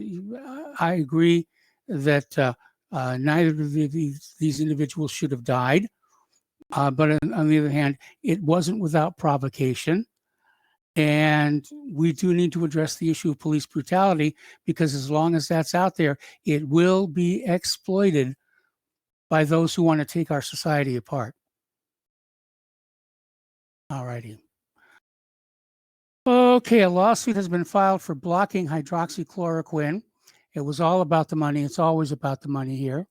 agree that neither of these individuals should have died. But on the other hand, it wasn't without provocation. And we do need to address the issue of police brutality, because as long as that's out there, it will be exploited by those who want to take our society apart. All righty. Okay, a lawsuit has been filed for blocking hydroxychloroquine. It was all about the money. It's always about the money here.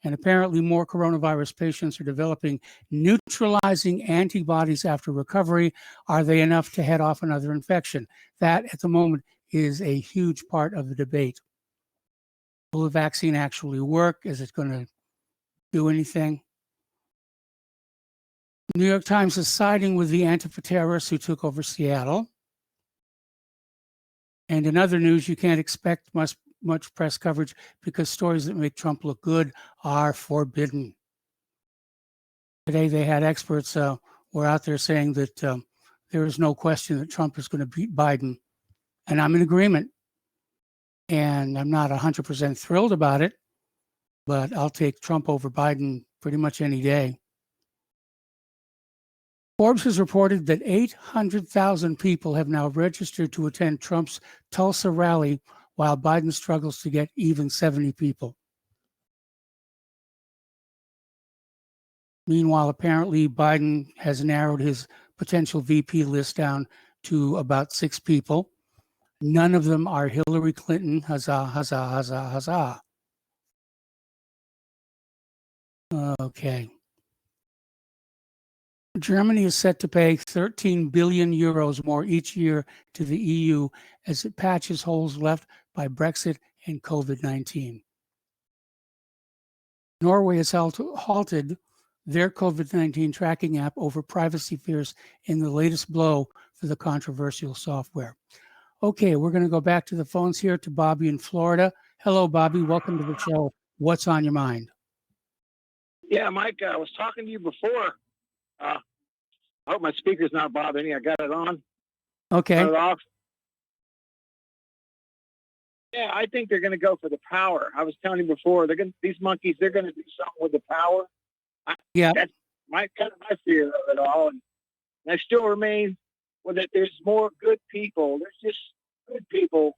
And apparently more coronavirus patients are developing neutralizing antibodies after recovery. Are they enough to head off another infection? That, at the moment, is a huge part of the debate. Will the vaccine actually work? Is it going to do anything? New York Times is siding with the Antifa terrorists who took over Seattle. And in other news, you can't expect much press coverage because stories that make Trump look good are forbidden. Today, they had experts were out there saying that there is no question that Trump is going to beat Biden. And I'm in agreement. And I'm not 100% thrilled about it, but I'll take Trump over Biden pretty much any day. Forbes has reported that 800,000 people have now registered to attend Trump's Tulsa rally, while Biden struggles to get even 70 people. Meanwhile, apparently, Biden has narrowed his potential VP list down to about 6 people. None of them are Hillary Clinton. Huzzah, huzzah, huzzah, huzzah. Okay. Germany is set to pay 13 billion euros more each year to the EU as it patches holes left by Brexit and COVID-19. Norway has halted their COVID-19 tracking app over privacy fears in the latest blow for the controversial software. Okay, we're going to go back to the phones here to Bobby in Florida. Hello, Bobby. Welcome to the show. What's on your mind? Yeah, Mike, I was talking to you before. I hope my speaker's not bothering you. I got it on. Okay. Turn it off. Yeah, I think they're going to go for the power. I was telling you before, these monkeys, they're going to do something with the power. That's my fear of it all. And I still remain with it. There's more good people. There's just good people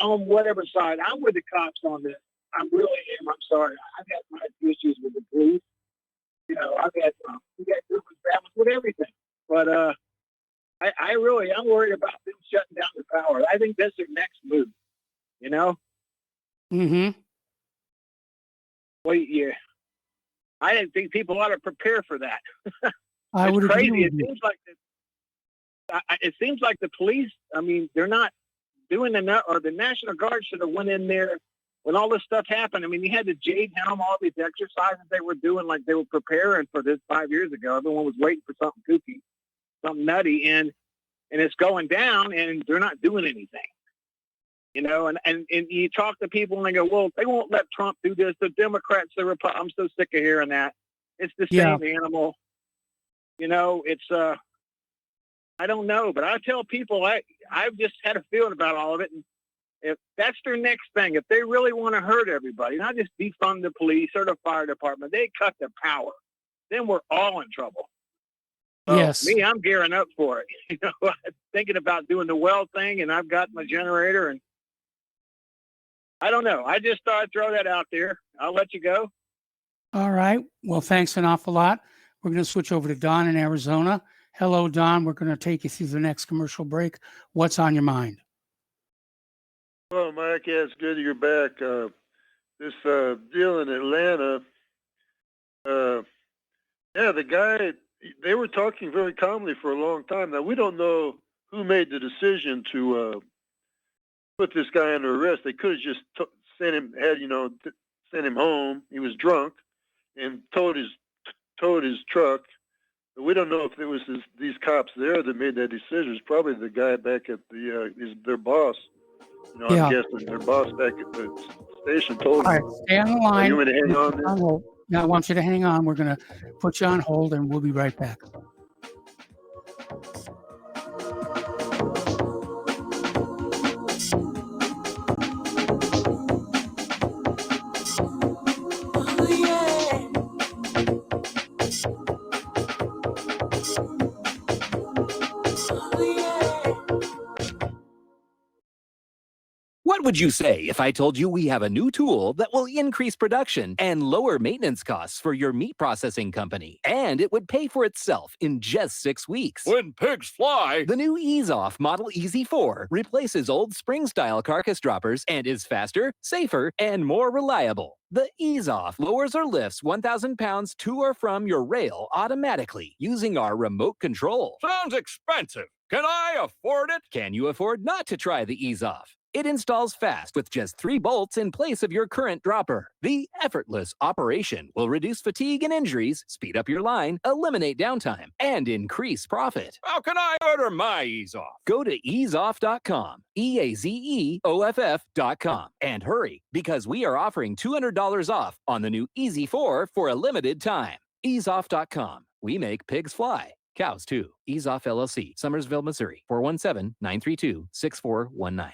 on whatever side. I'm with the cops on this. I really am. I'm sorry. I've had my issues with the police. You know, I've had different families with everything. But I'm worried about them shutting down the power. I think that's their next move. You know? Mm-hmm. Well, yeah. I didn't think people ought to prepare for that. I would agree crazy. with you. It seems like the police, I mean, they're not doing enough, or the National Guard should have went in there when all this stuff happened. I mean, you had the Jade Helm, all these exercises they were doing, like they were preparing for this 5 years ago. Everyone was waiting for something kooky, something nutty, and it's going down, and they're not doing anything. You know, and you talk to people, and they go, well, they won't let Trump do this. The Democrats, the Republicans, I'm so sick of hearing that. It's the same animal. You know, it's, I don't know, but I tell people, I've just had a feeling about all of it, and if that's their next thing, if they really want to hurt everybody, not just defund the police or the fire department, they cut the power, then we're all in trouble. Yes. Me, I'm gearing up for it. You know, I'm thinking about doing the well thing, and I've got my generator, and I don't know. I just thought I'd throw that out there. I'll let you go. All right. Well, thanks an awful lot. We're going to switch over to Don in Arizona. Hello, Don. We're going to take you through the next commercial break. What's on your mind? Well, Mike, yeah, it's good you're back. This deal in Atlanta, the guy, they were talking very calmly for a long time. Now, we don't know who made the decision to put this guy under arrest. They could have just sent him home. He was drunk and towed his truck. But we don't know if it was these cops there that made that decision. It's probably the guy back at their boss. I'm guessing their boss back at the station told All him. right, stay on the line. You want me to hang on there? Yeah, I want you to hang on. We're going to put you on hold, and we'll be right back. What would you say if I told you we have a new tool that will increase production and lower maintenance costs for your meat processing company? And it would pay for itself in just 6 weeks. When pigs fly! The new EaseOff Model EZ4 replaces old spring-style carcass droppers and is faster, safer, and more reliable. The EaseOff lowers or lifts 1,000 pounds to or from your rail automatically using our remote control. Sounds expensive. Can I afford it? Can you afford not to try the EaseOff? It installs fast with just 3 bolts in place of your current dropper. The effortless operation will reduce fatigue and injuries, speed up your line, eliminate downtime, and increase profit. How can I order my EaseOff? Go to easeoff.com, EAZEOFF.com, and hurry because we are offering $200 off on the new EZ4 for a limited time. Easeoff.com. We make pigs fly. Cows too. EaseOff LLC, Summersville, Missouri, 417-932-6419.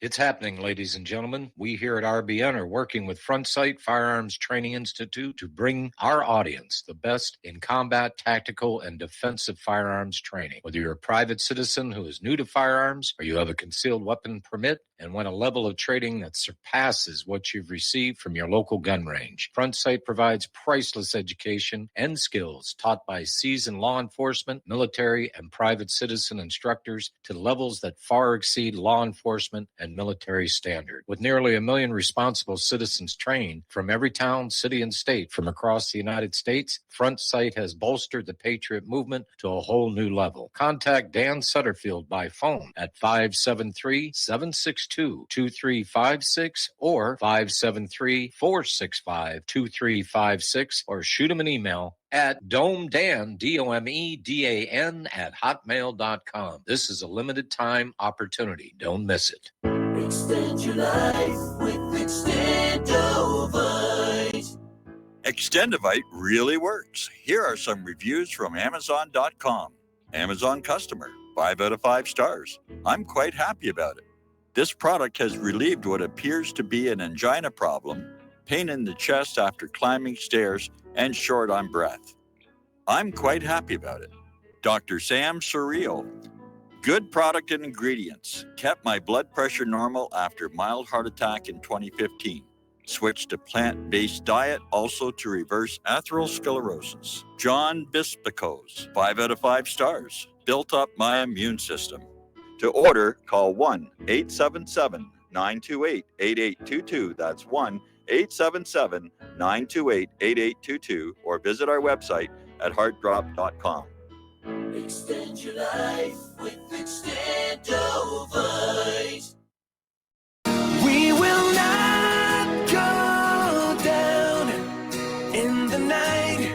It's happening, ladies and gentlemen. We here at RBN are working with Front Sight Firearms Training Institute to bring our audience the best in combat, tactical, and defensive firearms training. Whether you're a private citizen who is new to firearms or you have a concealed weapon permit and want a level of training that surpasses what you've received from your local gun range, Front Sight provides priceless education and skills taught by seasoned law enforcement, military, and private citizen instructors to levels that far exceed law enforcement and military standard. With nearly 1 million responsible citizens trained from every town, city, and state from across the United States, Front Sight has bolstered the Patriot movement to a whole new level. Contact Dan Sutterfield by phone at 573-762-2356 or 573-465-2356 or shoot him an email at domedan, DOMEDAN @hotmail.com. This is a limited time opportunity. Don't miss it. Extend your life with Extendovite. Extendovite really works. Here are some reviews from Amazon.com. Amazon customer, 5 out of 5 stars. I'm quite happy about it. This product has relieved what appears to be an angina problem, pain in the chest after climbing stairs, and short on breath. I'm quite happy about it. Dr. Sam Surreal. Good product and ingredients. Kept my blood pressure normal after mild heart attack in 2015. Switched to plant-based diet also to reverse atherosclerosis. John Bispicos, 5 out of 5 stars. Built up my immune system. To order, call 1-877-928-8822. That's 1-877-928-8822 or visit our website at heartdrop.com. Extend your life with Extendovite. We will not go down in the night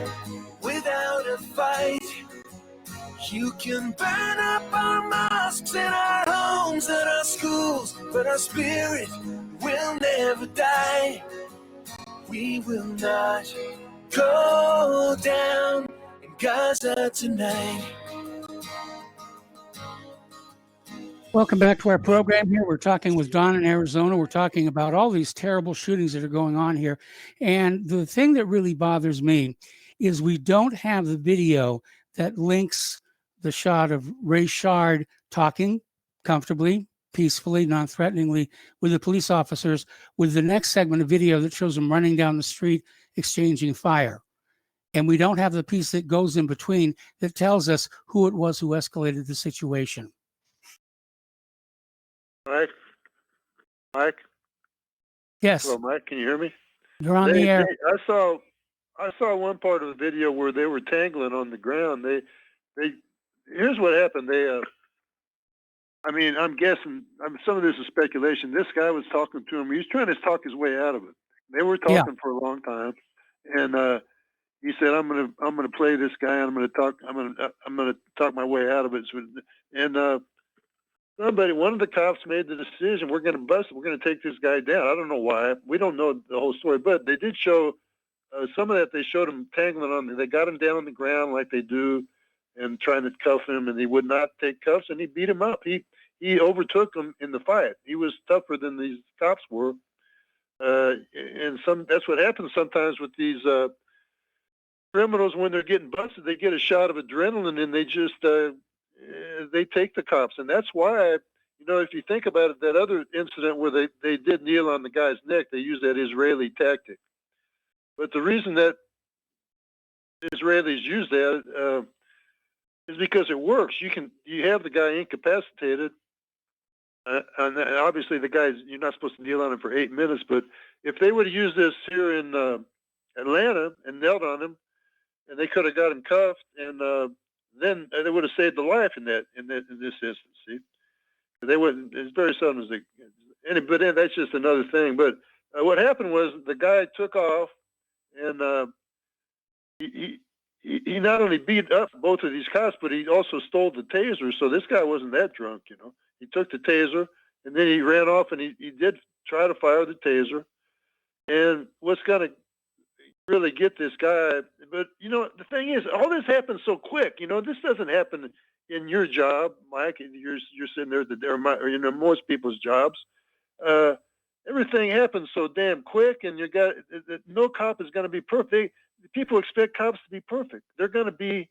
without a fight. You can burn up our mosques and our homes and our schools, but our spirit will never die. We will not go down in Gaza tonight. Welcome back to our program here. We're talking with Don in Arizona. We're talking about all these terrible shootings that are going on here. And the thing that really bothers me is we don't have the video that links the shot of Ray Shard talking comfortably, peacefully, non-threateningly with the police officers, with the next segment of video that shows them running down the street exchanging fire. And we don't have the piece that goes in between that tells us who it was who escalated the situation. Mike? Yes. Hello, Mike, can you hear me? You're on the air. I saw one part of the video where they were tangling on the ground. Here's what happened. I'm guessing, some of this is speculation. This guy was talking to him. He was trying to talk his way out of it. They were talking for a long time, and he said, "I'm gonna play this guy. And I'm gonna talk my way out of it." And one of the cops made the decision. We're gonna bust. We're gonna take this guy down. I don't know why. We don't know the whole story, but they did show some of that. They showed him tangling on. They got him down on the ground like they do, and trying to cuff him, and he would not take cuffs, and he beat him up. He overtook him in the fight. He was tougher than these cops were, and that's what happens sometimes with these criminals when they're getting busted. They get a shot of adrenaline, and they just they take the cops, and that's why. If you think about it, that other incident where they did kneel on the guy's neck, they used that Israeli tactic. But the reason that Israelis use that is because it works. You have the guy incapacitated, and obviously you're not supposed to kneel on him for 8 minutes. But if they would have used this here in Atlanta and knelt on him, and they could have got him cuffed, and then they would have saved the life in this instance. See, they wouldn't. It's very seldom as they. But then that's just another thing. But what happened was the guy took off, and he not only beat up both of these cops, but he also stole the taser. So this guy wasn't that drunk, He took the taser, and then he ran off, and he did try to fire the taser. And what's going to really get this guy, but the thing is, all this happens so quick. This doesn't happen in your job, Mike. You're sitting there, most people's jobs. Everything happens so damn quick, and no cop is going to be perfect. People expect cops to be perfect. They're going to be,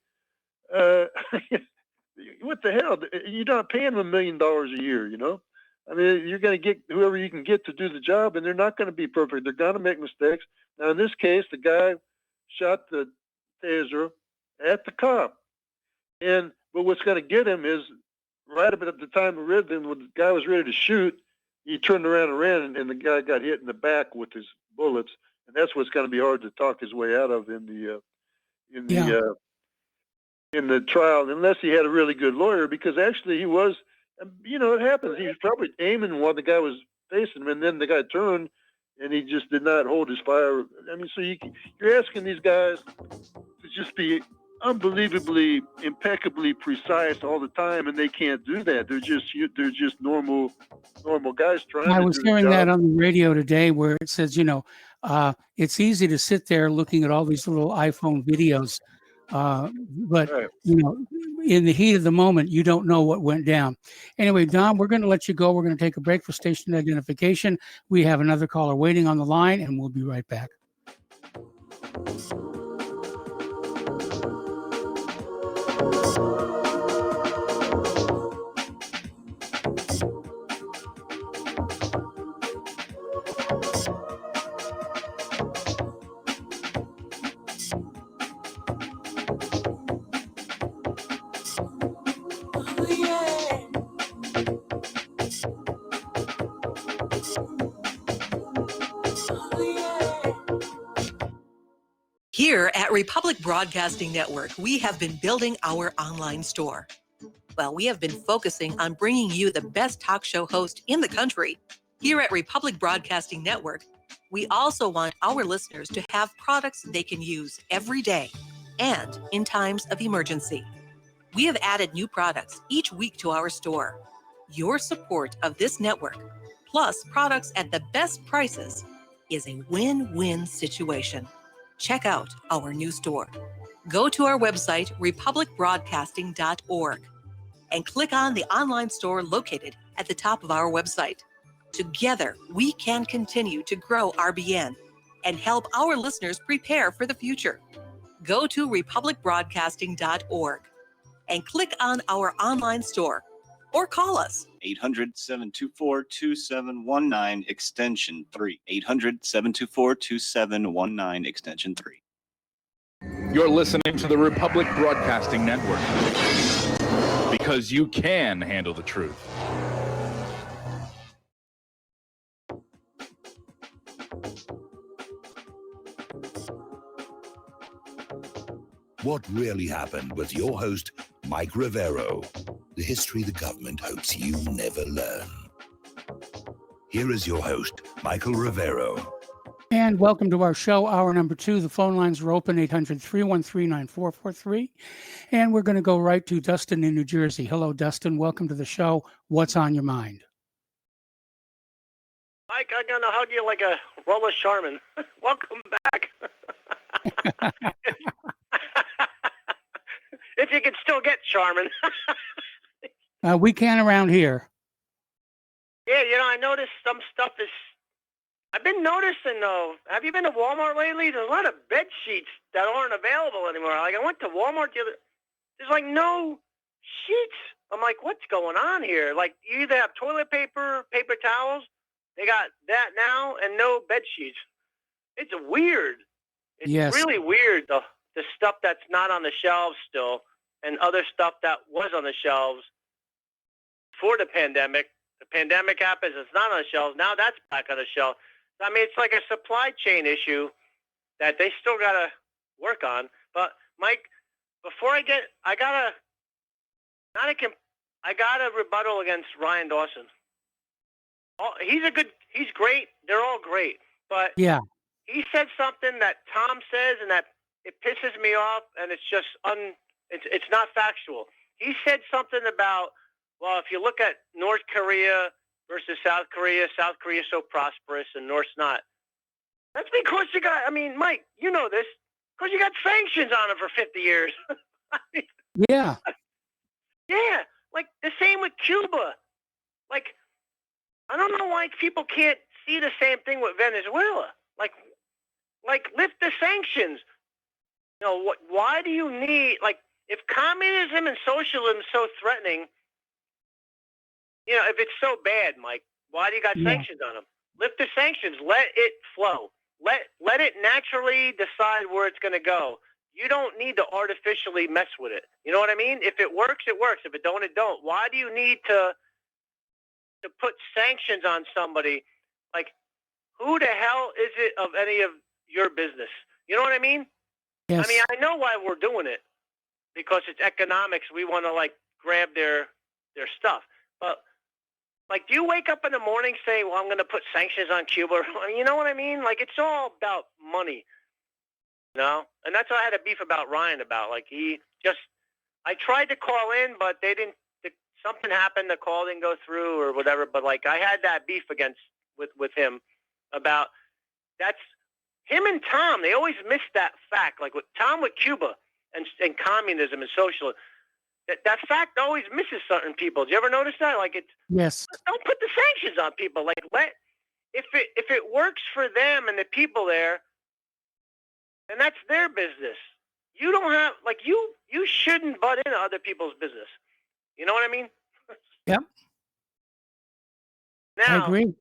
what the hell? You're not paying them $1 million a year, you're going to get whoever you can get to do the job, and they're not going to be perfect. They're going to make mistakes. Now, in this case, the guy shot the taser at the cop. But what's going to get him is right about the time when the guy was ready to shoot, he turned around and ran, and the guy got hit in the back with his bullets. And that's what's going to be hard to talk his way out of in the trial, unless he had a really good lawyer, because actually he was, it happens. He was probably aiming while the guy was facing him, and then the guy turned, and he just did not hold his fire. So you're asking these guys to just be unbelievably, impeccably precise all the time, and they can't do that. They're just normal guys trying. I was hearing that on the radio today, where it says, it's easy to sit there looking at all these little iPhone videos, but right. In the heat of the moment, you don't know what went down. Anyway, Don, we're going to let you go. We're going to take a break for station identification. We have another caller waiting on the line, and we'll be right back. Here at Republic Broadcasting Network, we have been building our online store. Well, we have been focusing on bringing you the best talk show host in the country. Here at Republic Broadcasting Network, we also want our listeners to have products they can use every day and in times of emergency. We have added new products each week to our store. Your support of this network, plus products at the best prices, is a win-win situation. Check out our new store. Go to our website, republicbroadcasting.org, and click on the online store located at the top of our website. Together, we can continue to grow RBN and help our listeners prepare for the future. Go to republicbroadcasting.org and click on our online store or call us 800-724-2719 extension 3. 800-724-2719 extension 3. You're listening to the Republic Broadcasting Network because you can handle the truth. What really happened with your host, Mike Rivero, the history the government hopes you never learn. Here is your host, Michael Rivero. And welcome to our show, hour number 2. The phone lines are open, 800-313-9443. And we're going to go right to Dustin in New Jersey. Hello, Dustin. Welcome to the show. What's on your mind? Mike, I'm going to hug you like a Rolla Sharman. Welcome back. If you can still get Charmin. We can around here. Yeah, I noticed some stuff is... I've been noticing, though. Have you been to Walmart lately? There's a lot of bed sheets that aren't available anymore. Like, I went to Walmart the other... There's, like, no sheets. I'm like, what's going on here? Like, you either have toilet paper, paper towels. They got that now, and no bed sheets. It's weird. It's really weird, the stuff that's not on the shelves still, and other stuff that was on the shelves for the pandemic. The pandemic happens, it's not on the shelves. Now that's back on the shelf. I mean, it's like a supply chain issue that they still got to work on. But, Mike, before I got a rebuttal against Ryan Dawson. He's great. They're all great. But yeah, he said something that Tom says, and that it pisses me off, and it's just it's not factual. He said something about, well, if you look at North Korea versus South Korea's so prosperous and North's not. That's because you got, I mean, Mike, you know this, because you got sanctions on them for 50 years. Yeah. Yeah, like the same with Cuba. Like, I don't know why people can't see the same thing with Venezuela. Like lift the sanctions. Why do you need, like, if communism and socialism is so threatening, if it's so bad, Mike, why do you got sanctions on them? Lift the sanctions. Let it flow. Let it naturally decide where it's going to go. You don't need to artificially mess with it. You know what I mean? If it works, it works. If it don't, it don't. Why do you need to put sanctions on somebody? Like, who the hell is it of any of your business? You know what I mean? Yes. I mean, I know why we're doing it, because it's economics. We want to, like, grab their stuff. But, like, do you wake up in the morning saying, well, I'm going to put sanctions on Cuba? You know what I mean? Like, it's all about money. And that's what I had a beef about Ryan about. Like, I tried to call in, but they didn't, something happened, the call didn't go through or whatever. But, like, I had that beef with him about, that's him and Tom. They always miss that fact. Like with Tom with Cuba and communism and socialism, that fact always misses certain people. Do you ever notice that? Like, yes. Don't put the sanctions on people. Like, if it works for them and the people there, then that's their business. You don't have, like, you shouldn't butt into other people's business. You know what I mean? Yep. Now, I agree.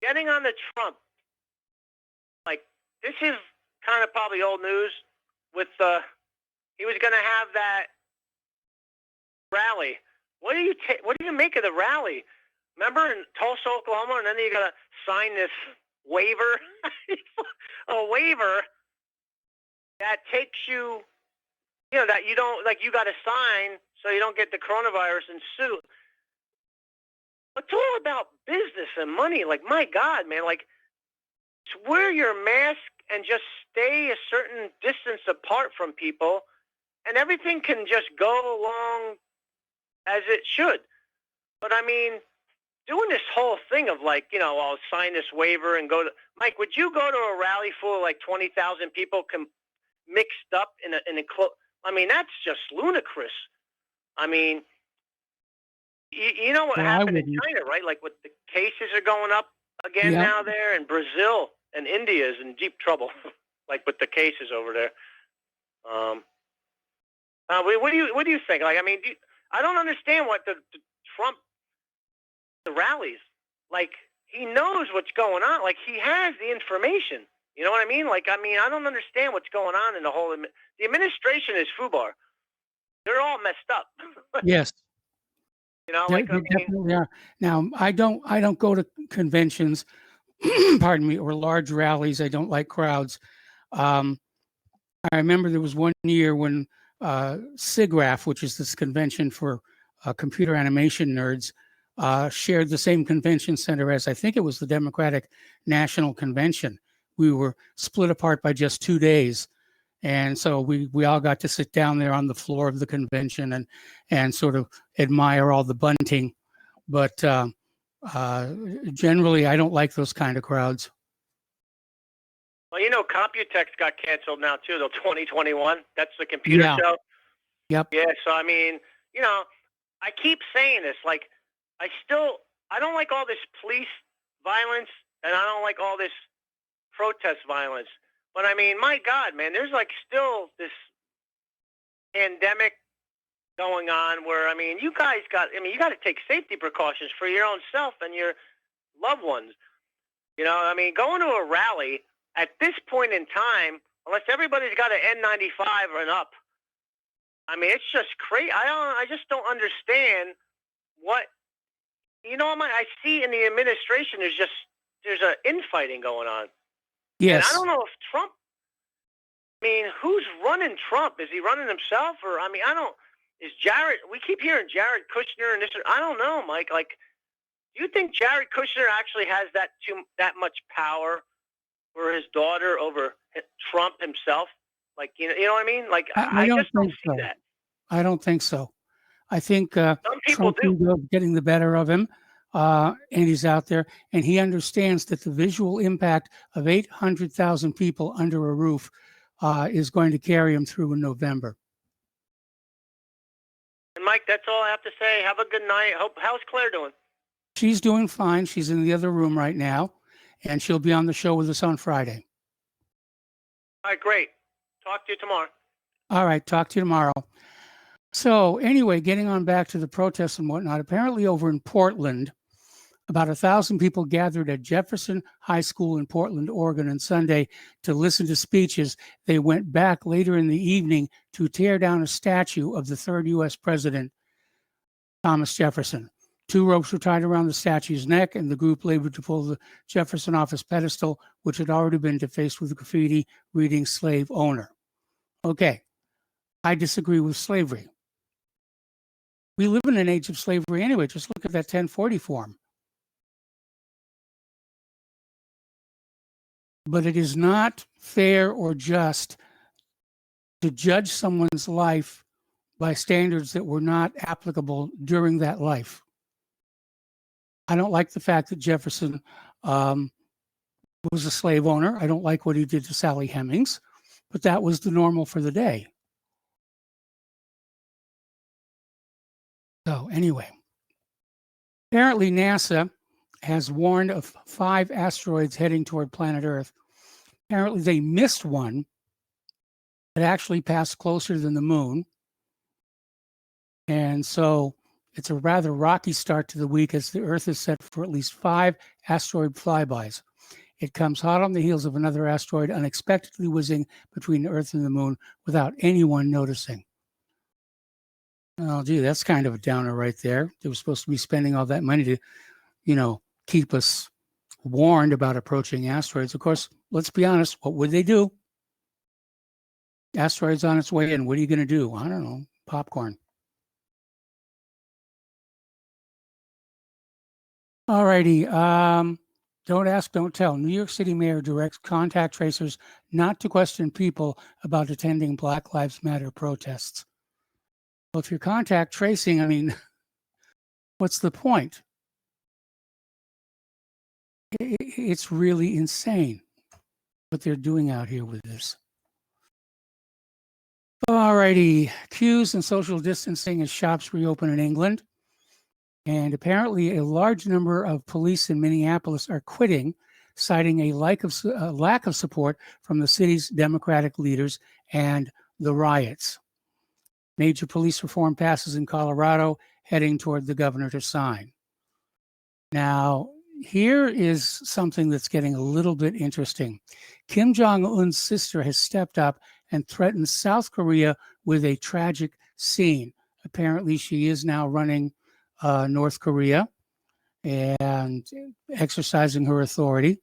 Getting on the Trump, like, this is kind of probably old news. With he was going to have that rally. What do you make of the rally? Remember in Tulsa, Oklahoma, and then you got to sign this waiver, a waiver that takes you, that you don't, like, you got to sign so you don't get the coronavirus and sue. It's all about business and money. Like, my God, man, like, wear your mask and just stay a certain distance apart from people, and everything can just go along as it should. But, I mean, doing this whole thing of, like, I'll sign this waiver and go to... Mike, would you go to a rally full of, like, 20,000 people mixed up in a I mean, that's just ludicrous. I mean, you know what happened in China, right? Like, what the cases are going up again now there, and Brazil and India is in deep trouble. like with the cases over there. What do you think? Like, I mean, I don't understand what the Trump, the rallies, like, he knows what's going on. Like, he has the information. You know what I mean? Like, I mean, I don't understand what's going on in the whole. The administration is FUBAR. They're all messed up. Yes. You know, They like, I mean, definitely are. Now, I don't go to conventions, pardon me, or large rallies. I don't like crowds. I remember there was one year when SIGGRAPH, which is this convention for computer animation nerds, shared the same convention center as, I think it was the Democratic National Convention. We were split apart by just 2 days. And so we all got to sit down there on the floor of the convention and sort of admire all the bunting. But generally, I don't like those kind of crowds. well, you know, Computex got canceled now too, till 2021. That's the computer show. Yep. Yeah. So I mean, you know, I keep saying this. Like, I don't like all this police violence, and I don't like all this protest violence. But I mean, my God, man, there's like still this pandemic going on where, I mean, you got to take safety precautions for your own self and your loved ones. You know, I mean, going to a rally at this point in time, unless everybody's got an N95 and up, I mean, it's just crazy. I just don't understand what, you know, I see in the administration there's an infighting going on. Yes. And I don't know if Trump, I mean, who's running Trump? Is he running himself? Or, I mean, is Jared, we keep hearing Jared Kushner and this, I don't know, Mike. Like, do you think Jared Kushner actually has that much power for his daughter over Trump himself? Like, you know what I mean? Like, I just don't see that. I don't think so. I think Some people Trump do. is getting the better of him, and he's out there, and he understands that the visual impact of 800,000 people under a roof is going to carry him through in November. And Mike, that's all I have to say. Have a good night. How's Claire doing? She's doing fine. She's in the other room right now, and she'll be on the show with us on Friday. All right, great. Talk to you tomorrow. All right, talk to you tomorrow. So anyway, getting on back to the protests and whatnot, apparently over in Portland, about 1,000 people gathered at Jefferson High School in Portland, Oregon on Sunday to listen to speeches. They went back later in the evening to tear down a statue of the third U.S. president, Thomas Jefferson. 2 ropes were tied around the statue's neck, and the group labored to pull the Jefferson off his pedestal, which had already been defaced with graffiti reading "slave owner." Okay, I disagree with slavery. We live in an age of slavery anyway. Just look at that 1040 form. But it is not fair or just to judge someone's life by standards that were not applicable during that life. I don't like the fact that Jefferson was a slave owner. I don't like what he did to Sally Hemings, but that was the normal for the day. So anyway, apparently NASA has warned of 5 asteroids heading toward planet Earth. Apparently they missed one that actually passed closer than the moon. And so it's a rather rocky start to the week as the Earth is set for at least 5 asteroid flybys. It comes hot on the heels of another asteroid unexpectedly whizzing between the Earth and the moon without anyone noticing. Oh, gee, that's kind of a downer right there. They were supposed to be spending all that money to, you know, keep us warned about approaching asteroids. Of course, let's be honest, what would they do? Asteroids on its way in. What are you going to do? I don't know. Popcorn. All righty. Don't ask, don't tell. New York City mayor directs contact tracers not to question people about attending Black Lives Matter protests. Well, if you're contact tracing, I mean, what's the point? It's really insane what they're doing out here with this. All righty. Queues and social distancing as shops reopen in England. And apparently a large number of police in Minneapolis are quitting, citing a lack of support from the city's Democratic leaders and the riots. Major police reform passes in Colorado, heading toward the governor to sign. Now, here is something that's getting a little bit interesting. Kim Jong-un's sister has stepped up and threatened South Korea with a tragic scene. Apparently, she is now running North Korea and exercising her authority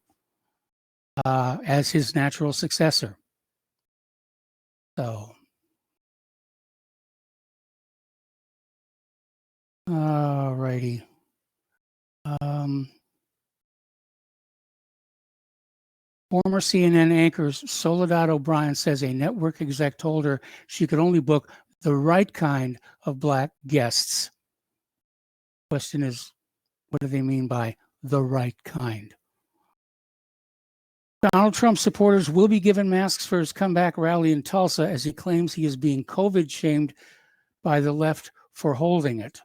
as his natural successor. So, all righty. Former CNN anchor Soledad O'Brien says a network exec told her she could only book the right kind of Black guests. Question is, what do they mean by the right kind? Donald Trump supporters will be given masks for his comeback rally in Tulsa as he claims he is being COVID shamed by the left for holding it.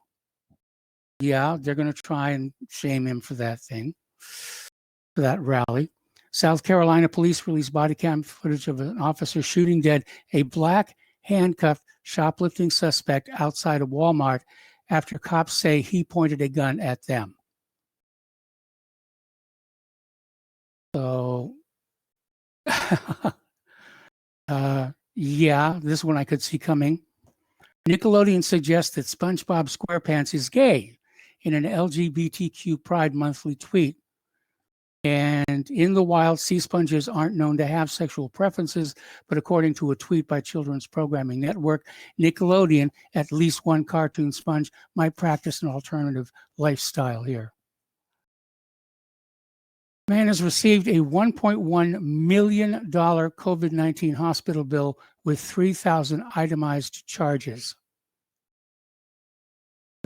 Yeah, they're going to try and shame him for that thing, for that rally. South Carolina police released body cam footage of an officer shooting dead a Black handcuffed shoplifting suspect outside a Walmart after cops say he pointed a gun at them. So, yeah, this one I could see coming. Nickelodeon suggests that SpongeBob SquarePants is gay in an LGBTQ Pride Monthly tweet. And in the wild, sea sponges aren't known to have sexual preferences, but according to a tweet by Children's Programming Network, Nickelodeon, at least one cartoon sponge might practice an alternative lifestyle here. Man has received a $1.1 million COVID-19 hospital bill with 3,000 itemized charges.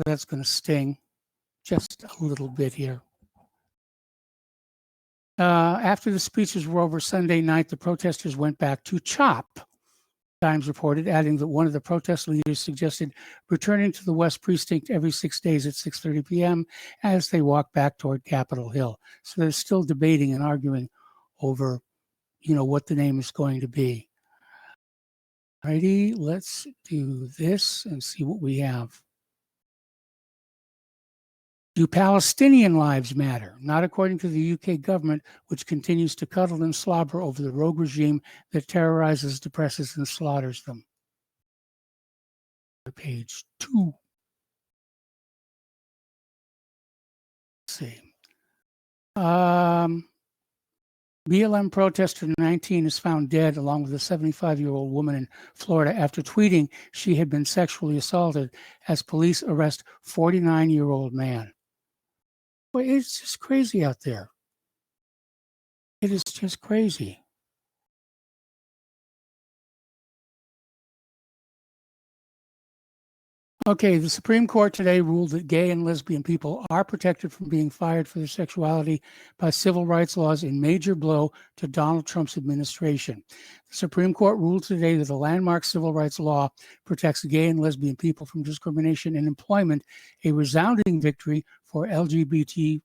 That's going to sting just a little bit here. After the speeches were over Sunday night, the protesters went back to CHOP, Times reported, adding that one of the protest leaders suggested returning to the West Precinct every 6 days at 6:30 p.m. as they walk back toward Capitol Hill. So they're still debating and arguing over, what the name is going to be. Alrighty, let's do this and see what we have. Do Palestinian lives matter? Not according to the UK government, which continues to cuddle and slobber over the rogue regime that terrorizes, depresses, and slaughters them. Page 2. Let's see. BLM protester 19 is found dead along with a 75-year-old woman in Florida after tweeting she had been sexually assaulted as police arrest 49-year-old man. Well, it's just crazy out there. It is just crazy. Okay, the Supreme Court today ruled that gay and lesbian people are protected from being fired for their sexuality by civil rights laws in major blow to Donald Trump's administration. The Supreme Court ruled today that the landmark civil rights law protects gay and lesbian people from discrimination in employment, a resounding victory for LGBT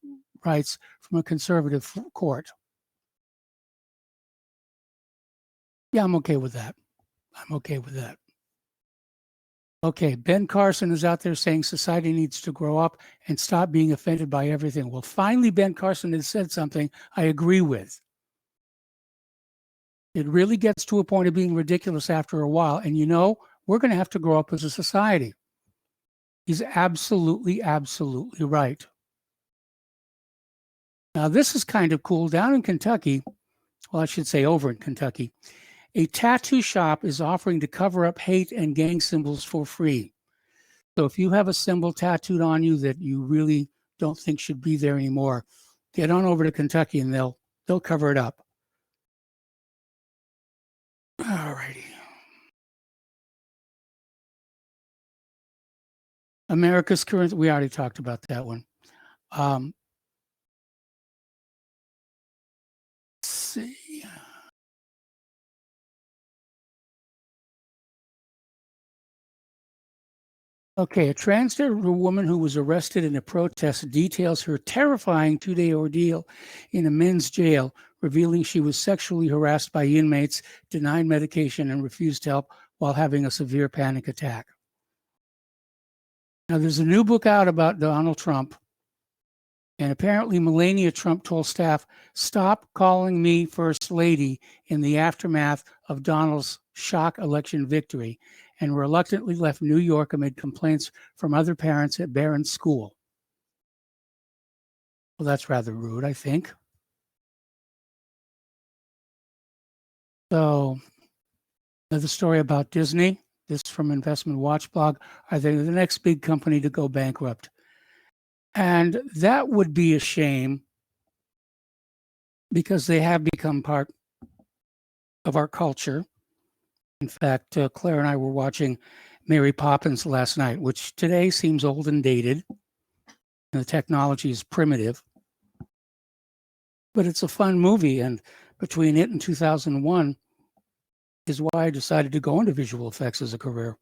rights from a conservative court. Yeah, I'm okay with that. I'm okay with that. Okay, Ben Carson is out there saying society needs to grow up and stop being offended by everything. Well, finally, Ben Carson has said something I agree with. It really gets to a point of being ridiculous after a while. And we're going to have to grow up as a society. He's absolutely, absolutely right. Now, this is kind of cool. Down in Kentucky, well, I should say over in Kentucky, a tattoo shop is offering to cover up hate and gang symbols for free. So if you have a symbol tattooed on you that you really don't think should be there anymore, get on over to Kentucky and they'll cover it up. All righty. America's current, we already talked about that one. Let's see. Okay, a transgender woman who was arrested in a protest details her terrifying 2-day ordeal in a men's jail, revealing she was sexually harassed by inmates, denied medication, and refused help while having a severe panic attack. Now, there's a new book out about Donald Trump, and apparently Melania Trump told staff, "Stop calling me First Lady," in the aftermath of Donald's shock election victory, and reluctantly left New York amid complaints from other parents at Barron's School. Well, that's rather rude, I think. So, another story about Disney. This from Investment Watch blog. Are they the next big company to go bankrupt? And that would be a shame because they have become part of our culture. In fact, Claire and I were watching Mary Poppins last night, which today seems old and dated. And the technology is primitive. But it's a fun movie. And between it and 2001 is why I decided to go into visual effects as a career.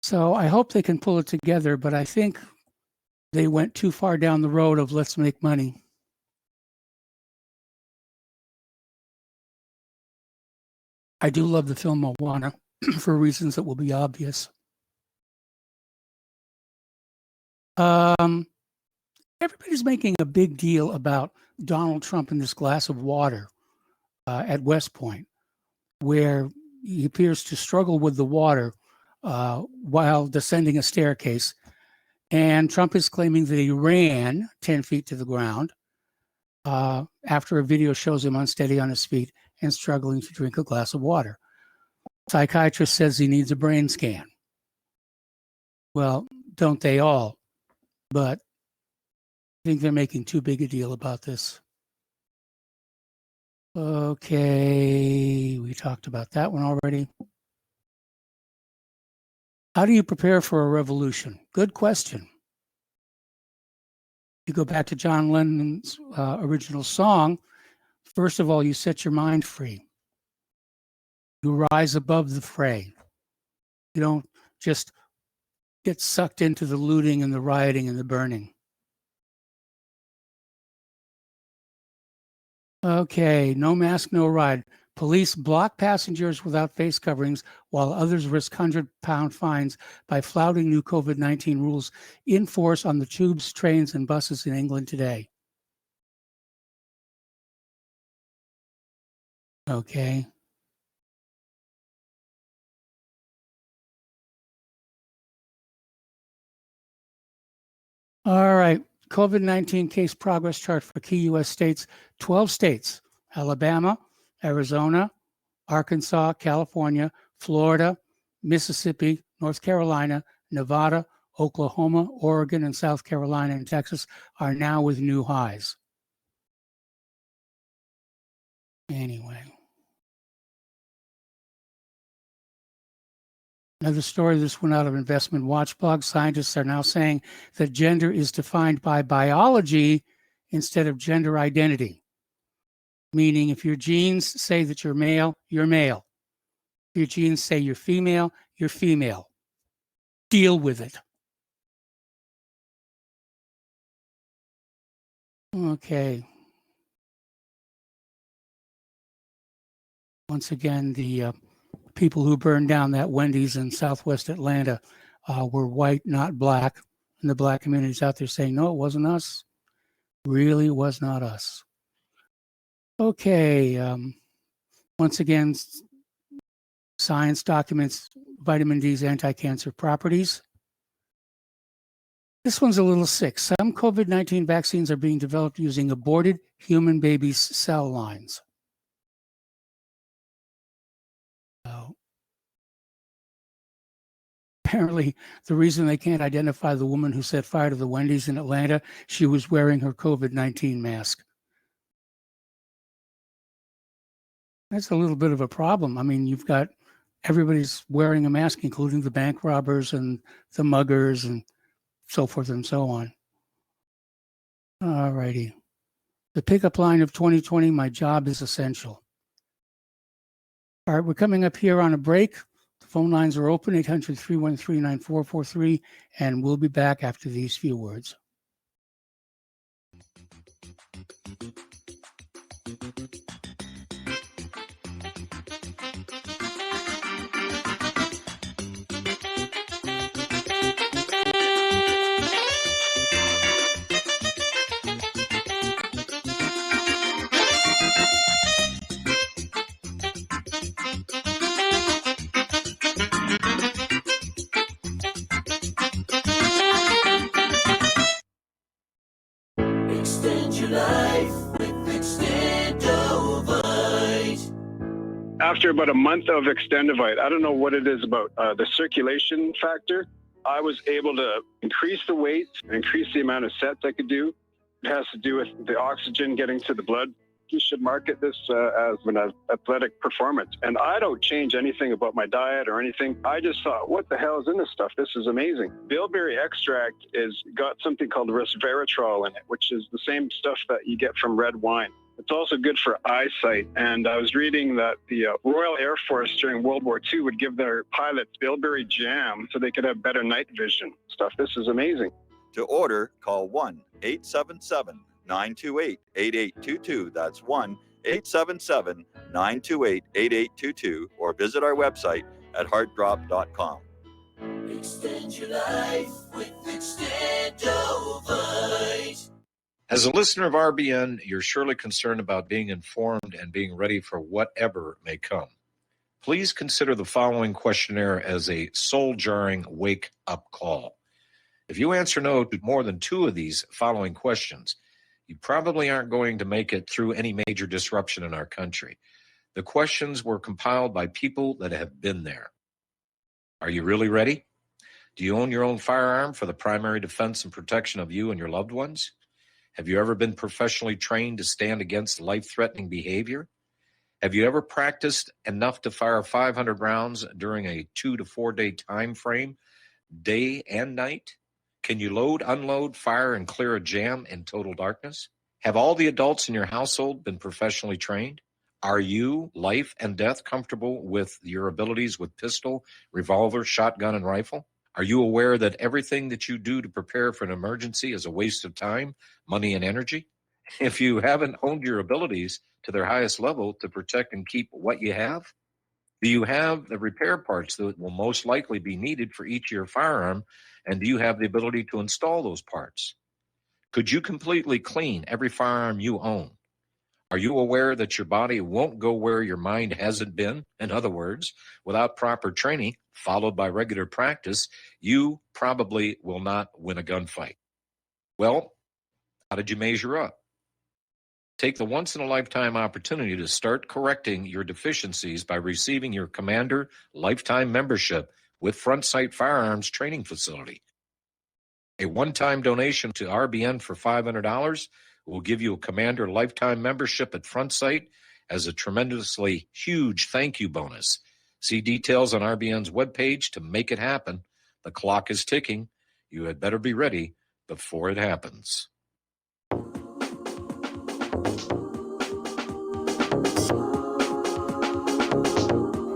So I hope they can pull it together, but I think they went too far down the road of let's make money. I do love the film Moana for reasons that will be obvious. Everybody's making a big deal about Donald Trump and this glass of water at West Point, where he appears to struggle with the water while descending a staircase. And Trump is claiming that he ran 10 feet to the ground after a video shows him unsteady on his feet and struggling to drink a glass of water. Psychiatrist says he needs a brain scan. Well, don't they all? But I think they're making too big a deal about this. Okay, we talked about that one already. How do you prepare for a revolution? Good question. You go back to John Lennon's original song. First of all, you set your mind free. You rise above the fray. You don't just get sucked into the looting and the rioting and the burning. Okay, no mask, no ride. Police block passengers without face coverings while others risk £100 fines by flouting new COVID-19 rules in force on the tubes, trains, and buses in England today. Okay. All right. COVID-19 case progress chart for key U.S. states. 12 states: Alabama, Arizona, Arkansas, California, Florida, Mississippi, North Carolina, Nevada, Oklahoma, Oregon, and South Carolina and Texas are now with new highs. Anyway. Another story, this one out of Investment Watch blog. Scientists are now saying that gender is defined by biology instead of gender identity. Meaning if your genes say that you're male, you're male. If your genes say you're female, you're female. Deal with it. Okay. Once again, the people who burned down that Wendy's in Southwest Atlanta were white, not black. And the black community's out there saying, no, it wasn't us. Really was not us. Okay. Once again, science documents vitamin D's anti-cancer properties. This one's a little sick. Some COVID-19 vaccines are being developed using aborted human babies' cell lines. Apparently, the reason they can't identify the woman who set fire to the Wendy's in Atlanta, she was wearing her COVID-19 mask. That's a little bit of a problem. I mean, you've got everybody's wearing a mask, including the bank robbers and the muggers and so forth and so on. All righty. The pickup line of 2020, my job is essential. All right, we're coming up here on a break. The Phone lines are open, 800-313-9443, and we'll be back after these few words. Extend your life with Extendovite. After about a month of Extendovite, I don't know what it is about the circulation factor. I was able to increase the weight, increase the amount of sets I could do. It has to do with the oxygen getting to the blood. You should market this as an athletic performance. And I don't change anything about my diet or anything. I just thought, what the hell is in this stuff? This is amazing. Bilberry extract is got something called resveratrol in it, which is the same stuff that you get from red wine. It's also good for eyesight. And I was reading that the Royal Air Force during World War II would give their pilots bilberry jam so they could have better night vision stuff. This is amazing. To order, call 1-877-928-8822. That's 1-877-928-8822, or visit our website at heartdrop.com. Extend your life with Extendovite. As a listener of RBN, you're surely concerned about being informed and being ready for whatever may come. Please consider the following questionnaire as a soul-jarring wake-up call. If you answer no to more than 2 of these following questions, you probably aren't going to make it through any major disruption in our country. The questions were compiled by people that have been there. Are you really ready? Do you own your own firearm for the primary defense and protection of you and your loved ones? Have you ever been professionally trained to stand against life-threatening behavior? Have you ever practiced enough to fire 500 rounds during a 2 to 4 day time frame, day and night? Can you load, unload, fire, and clear a jam in total darkness? Have all the adults in your household been professionally trained? Are you, life and death, comfortable with your abilities with pistol, revolver, shotgun, and rifle? Are you aware that everything that you do to prepare for an emergency is a waste of time, money, and energy? If you haven't honed your abilities to their highest level to protect and keep what you have, do you have the repair parts that will most likely be needed for each of your firearm? And do you have the ability to install those parts? Could you completely clean every firearm you own? Are you aware that your body won't go where your mind hasn't been? In other words, without proper training, followed by regular practice, you probably will not win a gunfight. Well, how did you measure up? Take the once-in-a-lifetime opportunity to start correcting your deficiencies by receiving your Commander Lifetime Membership with Front Sight Firearms Training Facility. A one-time donation to RBN for $500 will give you a Commander Lifetime Membership at Front Sight as a tremendously huge thank you bonus. See details on RBN's webpage to make it happen. The clock is ticking. You had better be ready before it happens.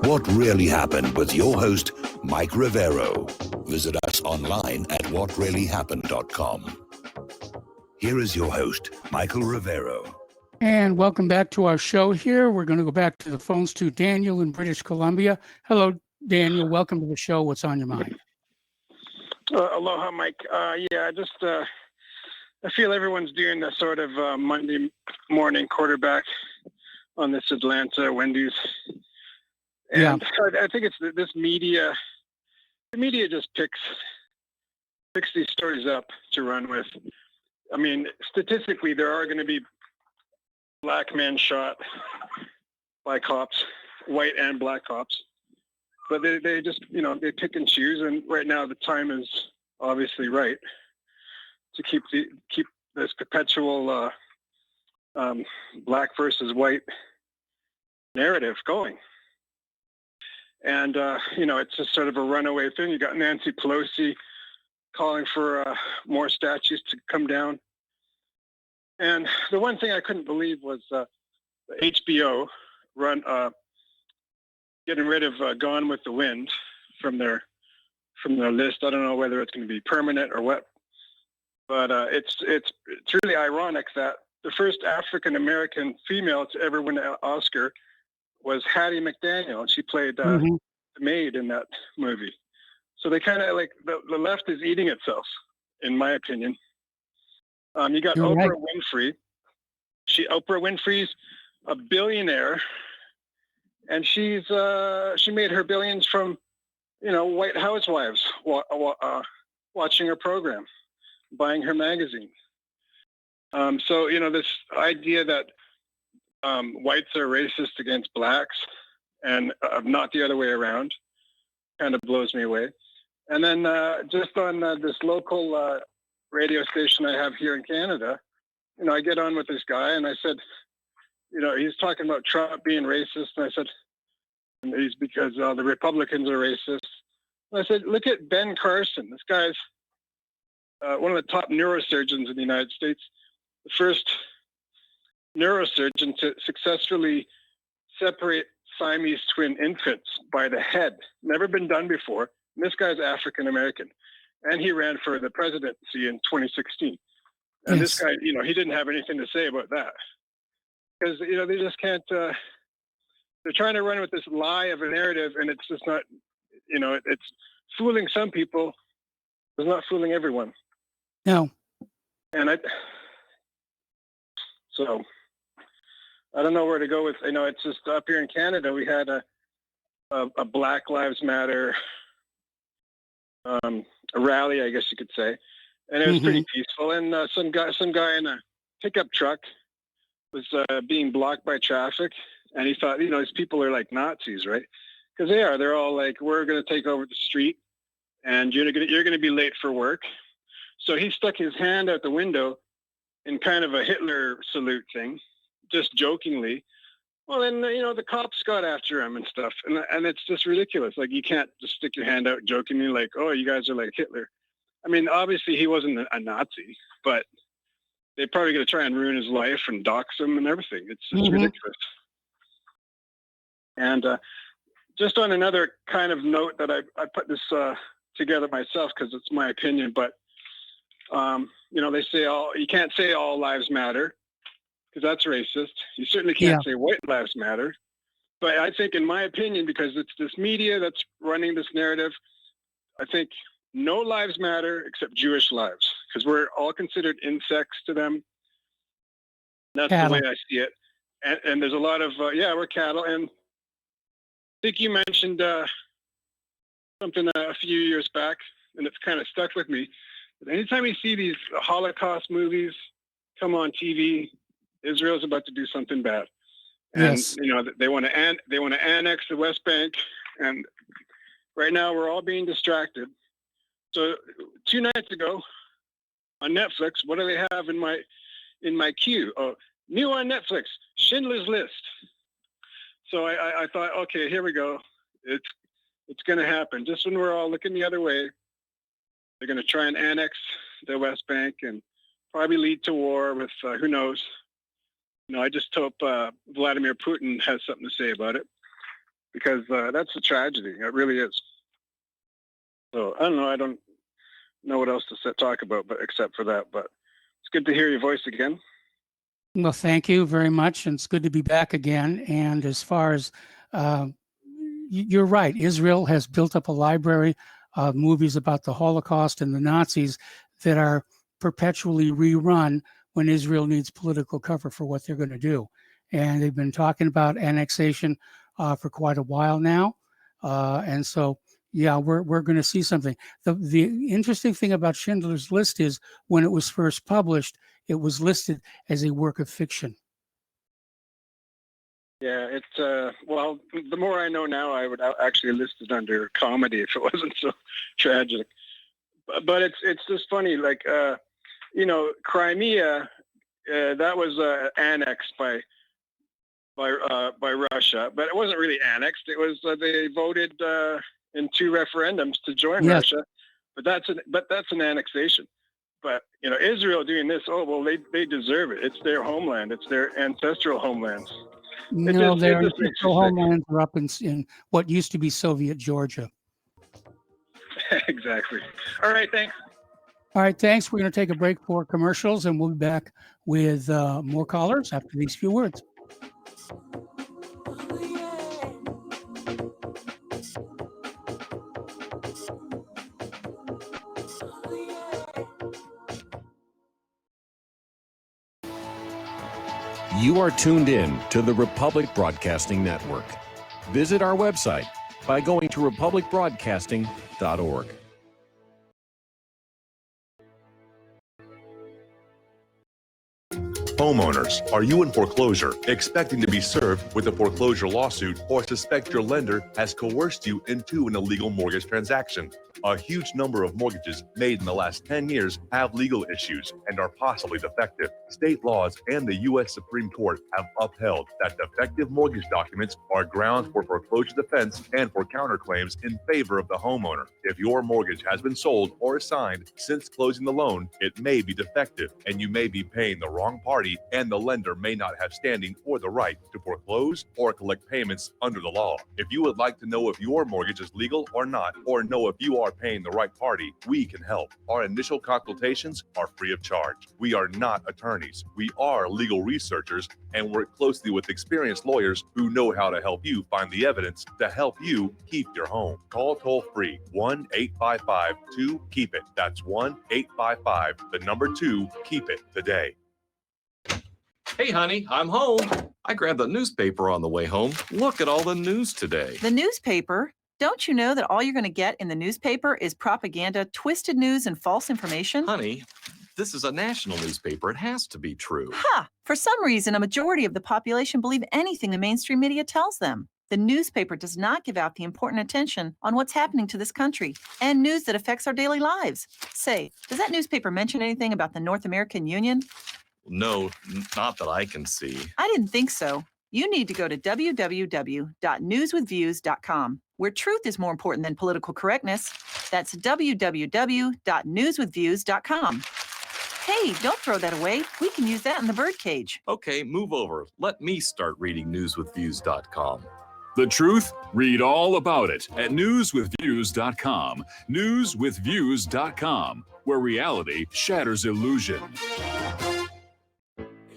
What Really Happened with your host, Mike Rivero. Visit us online at whatreallyhappened.com. Here is your host, Michael Rivero. And welcome back to our show here. We're going to go back to the phones to Daniel in British Columbia. Hello, Daniel. Welcome to the show. What's on your mind? Aloha, Mike. I feel everyone's doing the sort of Monday morning quarterback on this Atlanta Wendy's. And I think it's this media. The media just picks these stories up to run with. I mean, statistically, there are going to be black men shot by cops, white and black cops. But they just, they pick and choose. And right now, the time is obviously right to keep this perpetual black versus white narrative going. And, it's just sort of a runaway thing. You got Nancy Pelosi calling for more statues to come down. And the one thing I couldn't believe was the HBO getting rid of Gone with the Wind. from their list. I don't know whether it's going to be permanent or what, but it's really ironic that the first African American female to ever win an Oscar was Hattie McDaniel, and she played the maid in that movie. So they kind of like the left is eating itself, in my opinion. You got You're Oprah right. Winfrey. Oprah Winfrey's a billionaire, and she made her billions from, white housewives watching her program, buying her magazine. So this idea that whites are racist against blacks and not the other way around kind of blows me away. And then just on this local radio station I have here in Canada, I get on with this guy and I said, he's talking about Trump being racist. And I said, he's because the Republicans are racist. And I said, look at Ben Carson. This guy's one of the top neurosurgeons in the United States, the first neurosurgeon to successfully separate Siamese twin infants by the head. Never been done before. And this guy's African American, and he ran for the presidency in 2016. And this guy, he didn't have anything to say about that because they just can't. They're trying to run with this lie of a narrative, and it's just not. It's fooling some people. It's not fooling everyone. No. And so I don't know where to go with. It's just up here in Canada. We had a Black Lives Matter a rally, I guess you could say, and it was pretty peaceful. And some guy in a pickup truck was being blocked by traffic, and he thought, these people are like Nazis, right? Because they are. They're all like, we're going to take over the street, and you're going to be late for work. So he stuck his hand out the window in kind of a Hitler salute thing, just jokingly. Well, then, the cops got after him and stuff. And it's just ridiculous. Like, you can't just stick your hand out jokingly like, oh, you guys are like Hitler. I mean, obviously he wasn't a Nazi, but they're probably going to try and ruin his life and dox him and everything. It's just ridiculous. And just on another kind of note that I put this together myself because it's my opinion, but, they say you can't say all lives matter, because that's racist. You certainly can't say white lives matter. But I think, in my opinion, because it's this media that's running this narrative, I think no lives matter except Jewish lives, because we're all considered insects to them. That's the way I see it. And there's a lot of, we're cattle. And I think you mentioned something a few years back, and it's kind of stuck with me. But anytime you see these Holocaust movies come on TV, Israel's about to do something bad, and they want to annex the West Bank, and right now we're all being distracted. So 2 nights ago on Netflix, what do they have in my queue? Oh, new on Netflix, Schindler's List. So I thought, okay, here we go. It's going to happen. Just when we're all looking the other way, they're going to try and annex the West Bank and probably lead to war with who knows. I just hope Vladimir Putin has something to say about it, because that's a tragedy. It really is. So I don't know. I don't know what else to talk about, but except for that. But it's good to hear your voice again. Well, thank you very much, and it's good to be back again. And as far as you're right, Israel has built up a library of movies about the Holocaust and the Nazis that are perpetually rerun when Israel needs political cover for what they're going to do. And they've been talking about annexation for quite a while now. And so, we're going to see something. The interesting thing about Schindler's List is when it was first published, it was listed as a work of fiction. Yeah, it's well, the more I know now, I would actually list it under comedy if it wasn't so tragic. But it's just funny, like Crimea, that was annexed by Russia, but it wasn't really annexed. It was they voted in 2 referendums to join Russia, but that's an annexation. But Israel doing this, oh well, they deserve it. It's their homeland. It's their ancestral homelands. No, their ancestral homelands are up in what used to be Soviet Georgia. Exactly. All right, thanks. All right, thanks. We're going to take a break for commercials, and we'll be back with more callers after these few words. You are tuned in to the Republic Broadcasting Network. Visit our website by going to republicbroadcasting.org. Homeowners, are you in foreclosure, expecting to be served with a foreclosure lawsuit, or suspect your lender has coerced you into an illegal mortgage transaction? A huge number of mortgages made in the last 10 years have legal issues and are possibly defective. State laws and the U.S. Supreme Court have upheld that defective mortgage documents are grounds for foreclosure defense and for counterclaims in favor of the homeowner. If your mortgage has been sold or assigned since closing the loan, it may be defective and you may be paying the wrong party, and the lender may not have standing or the right to foreclose or collect payments under the law. If you would like to know if your mortgage is legal or not, or know if you are paying the right party, we can help. Our initial consultations are free of charge. We are not attorneys. We are legal researchers and work closely with experienced lawyers who know how to help you find the evidence to help you keep your home. Call toll free 1-855-2-KEEP-IT. That's 1-855-2-KEEP-IT today. Hey, honey, I'm home. I grabbed the newspaper on the way home. Look at all the news today. The newspaper? Don't you know that all you're going to get in the newspaper is propaganda, twisted news, and false information? Honey, this is a national newspaper. It has to be true. Ha! For some reason, a majority of the population believe anything the mainstream media tells them. The newspaper does not give out the important attention on what's happening to this country and news that affects our daily lives. Say, does that newspaper mention anything about the North American Union? No, not that I can see. I didn't think so. You need to go to www.newswithviews.com, where truth is more important than political correctness. That's www.newswithviews.com. Hey, don't throw that away. We can use that in the birdcage. Okay, move over. Let me start reading newswithviews.com. The truth? Read all about it at newswithviews.com. Newswithviews.com, where reality shatters illusion.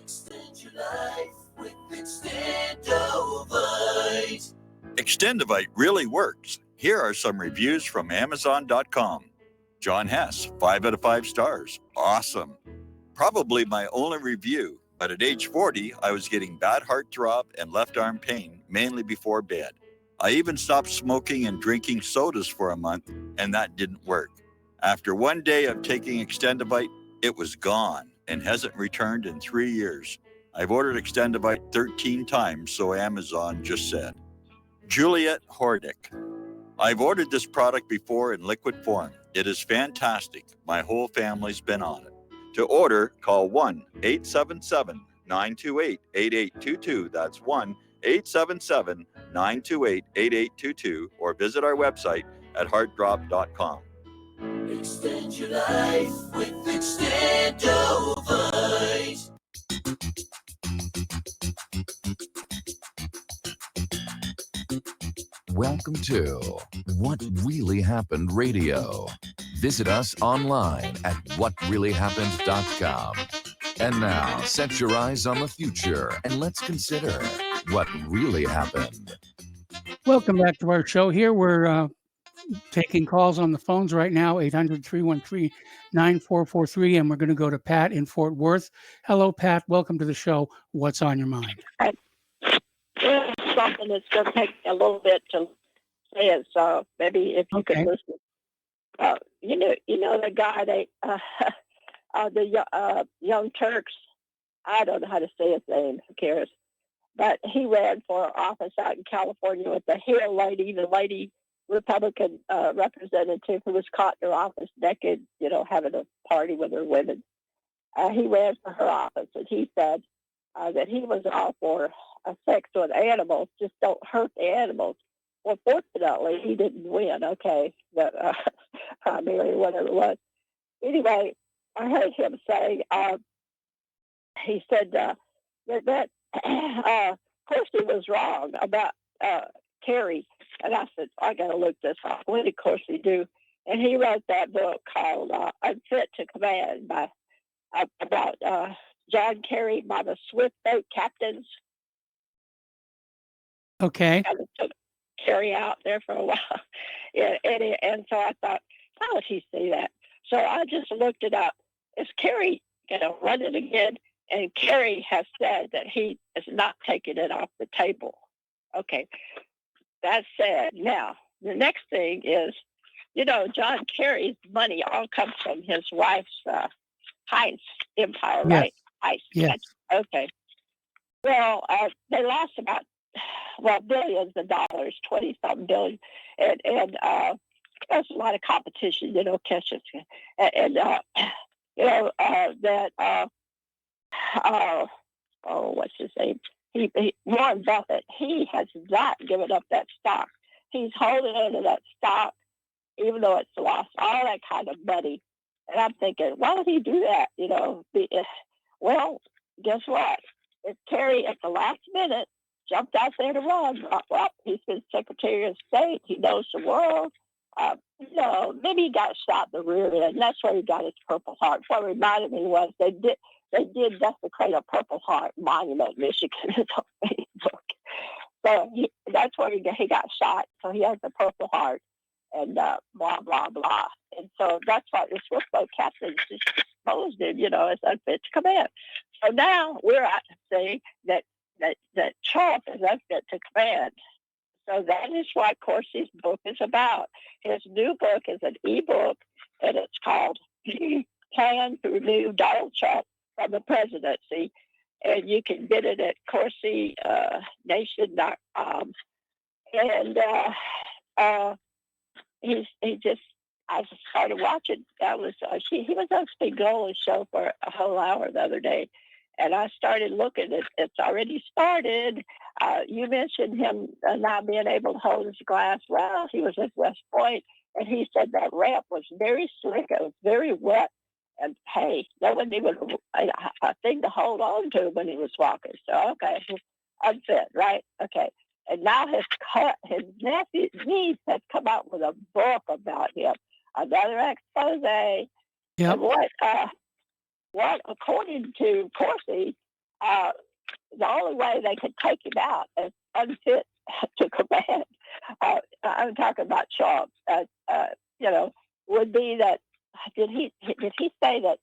Extend your life with Extendovite. Extendovite really works. Here are some reviews from Amazon.com. John Hess, 5 out of 5 stars. Awesome. Probably my only review, but at age 40, I was getting bad heartthrob and left arm pain, mainly before bed. I even stopped smoking and drinking sodas for a month, and that didn't work. After one day of taking Extendovite, it was gone and hasn't returned in 3 years. I've ordered Extendovite 13 times, so Amazon just said. Juliet Hordick. I've ordered this product before in liquid form. It is fantastic. My whole family's been on it. To order, call 1-877-928-8822. That's 1-877-928-8822, or visit our website at heartdrop.com. Extend your life with Extendovite. Welcome to What Really Happened Radio. Visit us online at whatreallyhappened.com. And now, set your eyes on the future and let's consider what really happened. Welcome back to our show here. We're taking calls on the phones right now, 800-313-9443, and we're going to go to Pat in Fort Worth. Hello, Pat. Welcome to the show. What's on your mind? There's something that's going to take a little bit to say it, so maybe if you could listen. You know the guy, the Young Turks. I don't know how to say his name. Who cares? But he ran for office out in California with the hair lady, the lady Republican representative who was caught in her office naked, having a party with her women. He ran for her office, and he said that he was all for sex with animals, just don't hurt the animals. Well, fortunately, he didn't win, the primary, whatever it was. Anyway, I heard him say, he said that Corsi was wrong about Kerry. And I said, I got to look this up. What did Corsi do? and he wrote that book called "Unfit to Command" about John Kerry by the swift boat captains. Okay. Kind of took Kerry out there for a while, and so I thought, how would he see that? So I just looked it up. Is Kerry going to run it again? And Kerry has said that he is not taking it off the table. Okay, that said, now the next thing is, John Kerry's money all comes from his wife's Heinz empire, Yes. right? Heinz. Yes. Okay. Well, they lost about billions of dollars, 20-something billion, and there's a lot of competition, catches, and what's his name? Warren Buffett, he has not given up that stock. He's holding on to that stock, even though it's lost all that kind of money. And I'm thinking, why would he do that? Well, guess what? If Kerry at the last minute jumped out there to run, well, he's been Secretary of State. He knows the world. Maybe he got shot in the rear end. That's where he got his Purple Heart. What reminded me was they did desecrate a Purple Heart monument in Michigan. It's on Facebook. So that's where he got shot. So he has the Purple Heart and blah, blah, blah. And so that's why the swiftboat captain exposed him, as unfit to command. So now we're saying that Trump is unfit to command. So that is what Corsi's book is about. His new book is an ebook, and it's called Plan to Remove Donald Trump from the Presidency. And you can get it at CorsiNation.com. And I just started watching. He was on Spiegel's show for a whole hour the other day, and I started looking. It's already started. You mentioned him not being able to hold his glass. Well, he was at West Point, and he said that ramp was very slick. It was very wet, and hey, that wasn't even a thing to hold on to when he was walking. So okay, unfit, right? Okay. And now his niece has come out with a book about him, another expose. Yep. And what according to Corsi, the only way they could take him out is unfit to command. I'm talking about Trump. Would be that did he say that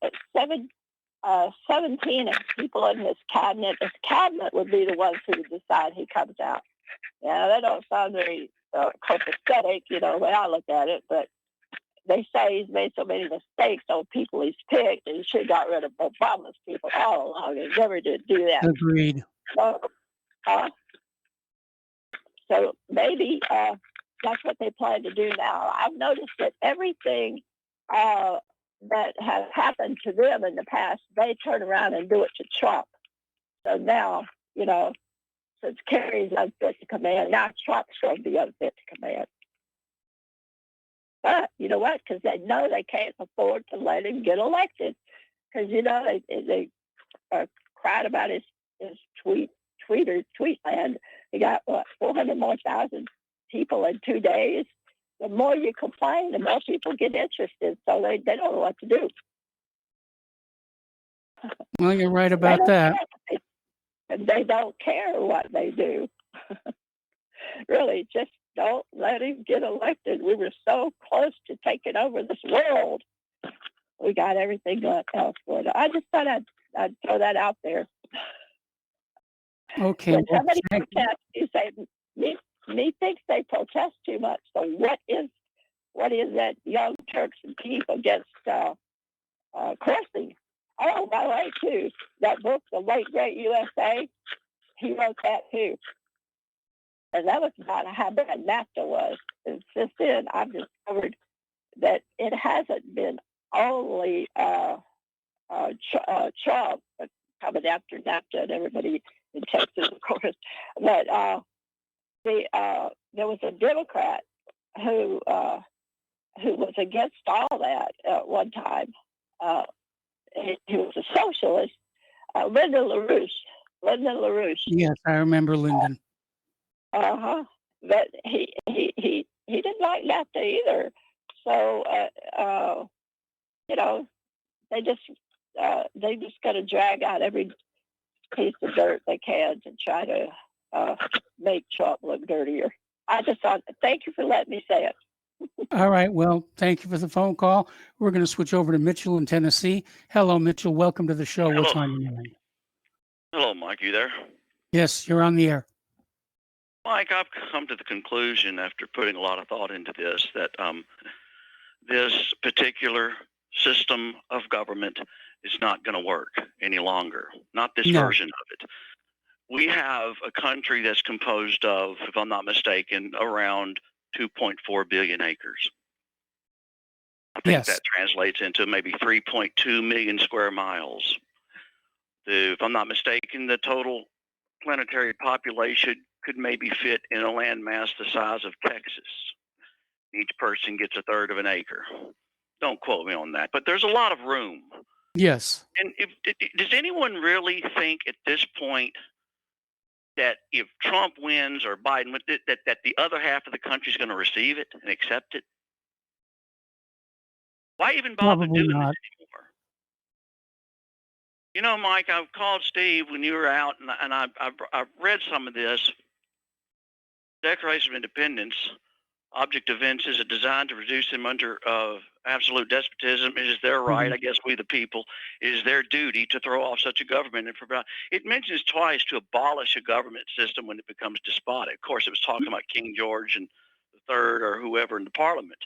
17 people in his cabinet would be the ones who would decide he comes out. Yeah, that don't sound very copacetic, when I look at it, but they say he's made so many mistakes on people he's picked, and he should have got rid of Obama's people all along. He never did do that. Agreed. So maybe that's what they plan to do now. I've noticed that everything that has happened to them in the past, they turn around and do it to Trump. So now, since Kerry's unfit to command, now Trump's going to be unfit to command. But you know what? Because they know they can't afford to let him get elected. Because they cried about his tweet land. He got 400,000 more people in 2 days. The more you complain, the more people get interested. So they don't know what to do. Well, you're right about that. And they don't care what they do. Really, just don't let him get elected. We were so close to taking over this world. We got everything else for it. I just thought I'd throw that out there. Okay. When somebody protests, you say, me thinks they protest too much. So what is that Young Turks and Peep against Corsi? Oh, by the way, too, that book, The Late Great USA, he wrote that too. And that was about how bad NAFTA was. And since then, I've discovered that it hasn't been only Trump coming after NAFTA and everybody in Texas, of course, but there was a Democrat who was against all that at one time. He was a socialist, Lyndon LaRouche. Yes, I remember Lyndon. But he didn't like NAFTA either. So, you know, they just got to drag out every piece of dirt they can to try to make Trump look dirtier. I just thought, thank you for letting me say it. All right. Well, thank you for the phone call. We're going to switch over to Mitchell in Tennessee. Hello, Mitchell. Welcome to the show. What's Hello. on your mind? Hello, Mike. You there? Yes, you're on the air. Mike, I've come to the conclusion after putting a lot of thought into this that this particular system of government is not going to work any longer. Not this No. version of it. We have a country that's composed of, if I'm not mistaken, around 2.4 billion acres. I think Yes. that translates into maybe 3.2 million square miles. If I'm not mistaken, the total planetary population could maybe fit in a landmass the size of Texas. Each person gets a third of an acre. Don't quote me on that, but there's a lot of room. Yes. And does anyone really think at this point that if Trump wins or Biden wins, that the other half of the country is going to receive it and accept it? Why even bother Probably doing not. this anymore? You know, Mike, I've called Steve when you were out, and I've read some of this. Declaration of Independence, object events is designed to reduce them under absolute despotism. It is their right, I guess we the people, it is their duty to throw off such a government and provide. It mentions twice to abolish a government system when it becomes despotic. Of course, it was talking about King George and the Third or whoever in the Parliament.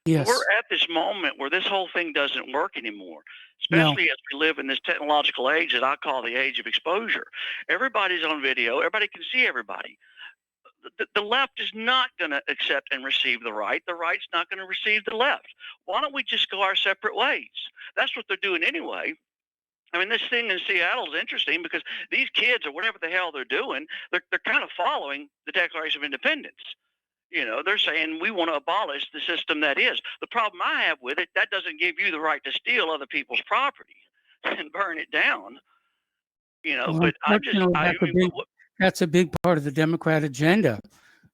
Yes. We're at this moment where this whole thing doesn't work anymore, No. especially as we live in this technological age that I call the age of exposure. Everybody's on video. Everybody can see everybody. The left is not going to accept and receive the right. The right's not going to receive the left. Why don't we just go our separate ways? That's what they're doing anyway. I mean, this thing in Seattle is interesting because these kids or whatever the hell they're doing, they're kind of following the Declaration of Independence. You know, they're saying we want to abolish the system that is. The problem I have with it, that doesn't give you the right to steal other people's property and burn it down. You know, Well, but unfortunately, that's a big part of the Democrat agenda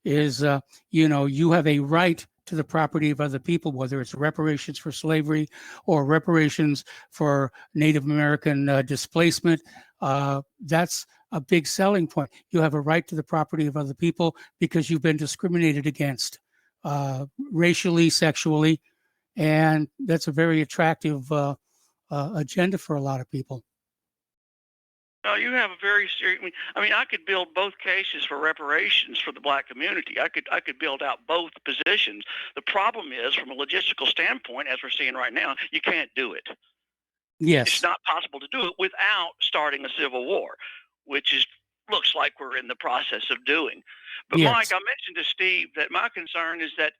is, you have a right to the property of other people, whether it's reparations for slavery or reparations for Native American displacement. That's a big selling point. You have a right to the property of other people because you've been discriminated against racially, sexually, and that's a very attractive agenda for a lot of people. No, you have a very serious. I mean, I could build both cases for reparations for the black community. I could build out both positions. The problem is, from a logistical standpoint, as we're seeing right now, you can't do it. Yes. It's not possible to do it without starting a civil war, which looks like we're in the process of doing. But Yes. Mike, I mentioned to Steve that my concern is that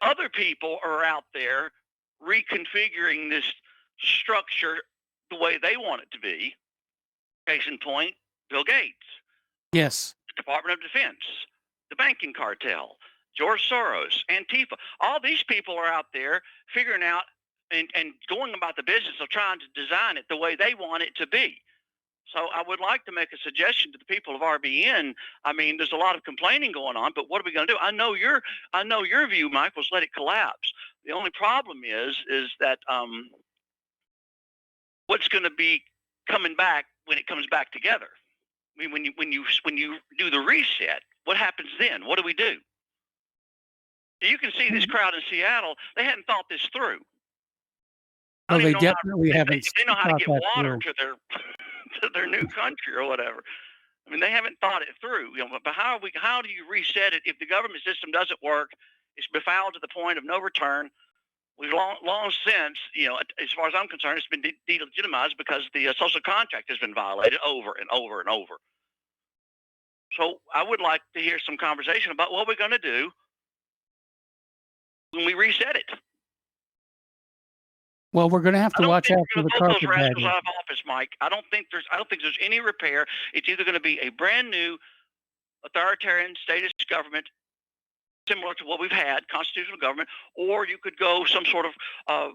other people are out there reconfiguring this structure the way they want it to be. Case in point, Bill Gates, Yes. the Department of Defense, the banking cartel, George Soros, Antifa. All these people are out there figuring out and going about the business of trying to design it the way they want it to be. So I would like to make a suggestion to the people of RBN. I mean, there's a lot of complaining going on, but what are we going to do? I know your view, Mike, was let it collapse. The only problem is that what's going to be coming back when it comes back together? I mean, when you do the reset, what happens then? What do we do? You can see this crowd in Seattle. They hadn't thought this through. Well, they definitely haven't They know how to thought get that water through. to their new country or whatever. I mean, they haven't thought it through. But how do you reset it if the government system doesn't work? It's befouled to the point of no return. We've long since, as far as I'm concerned, it's been delegitimized because the social contract has been violated over and over and over. So I would like to hear some conversation about what we're going to do when we reset it. Well, we're going to have to watch out for the Vote those rascals carpetbagging. out of office, Mike. I don't think there's any repair. It's either going to be a brand new authoritarian statist government similar to what we've had, constitutional government, or you could go some sort of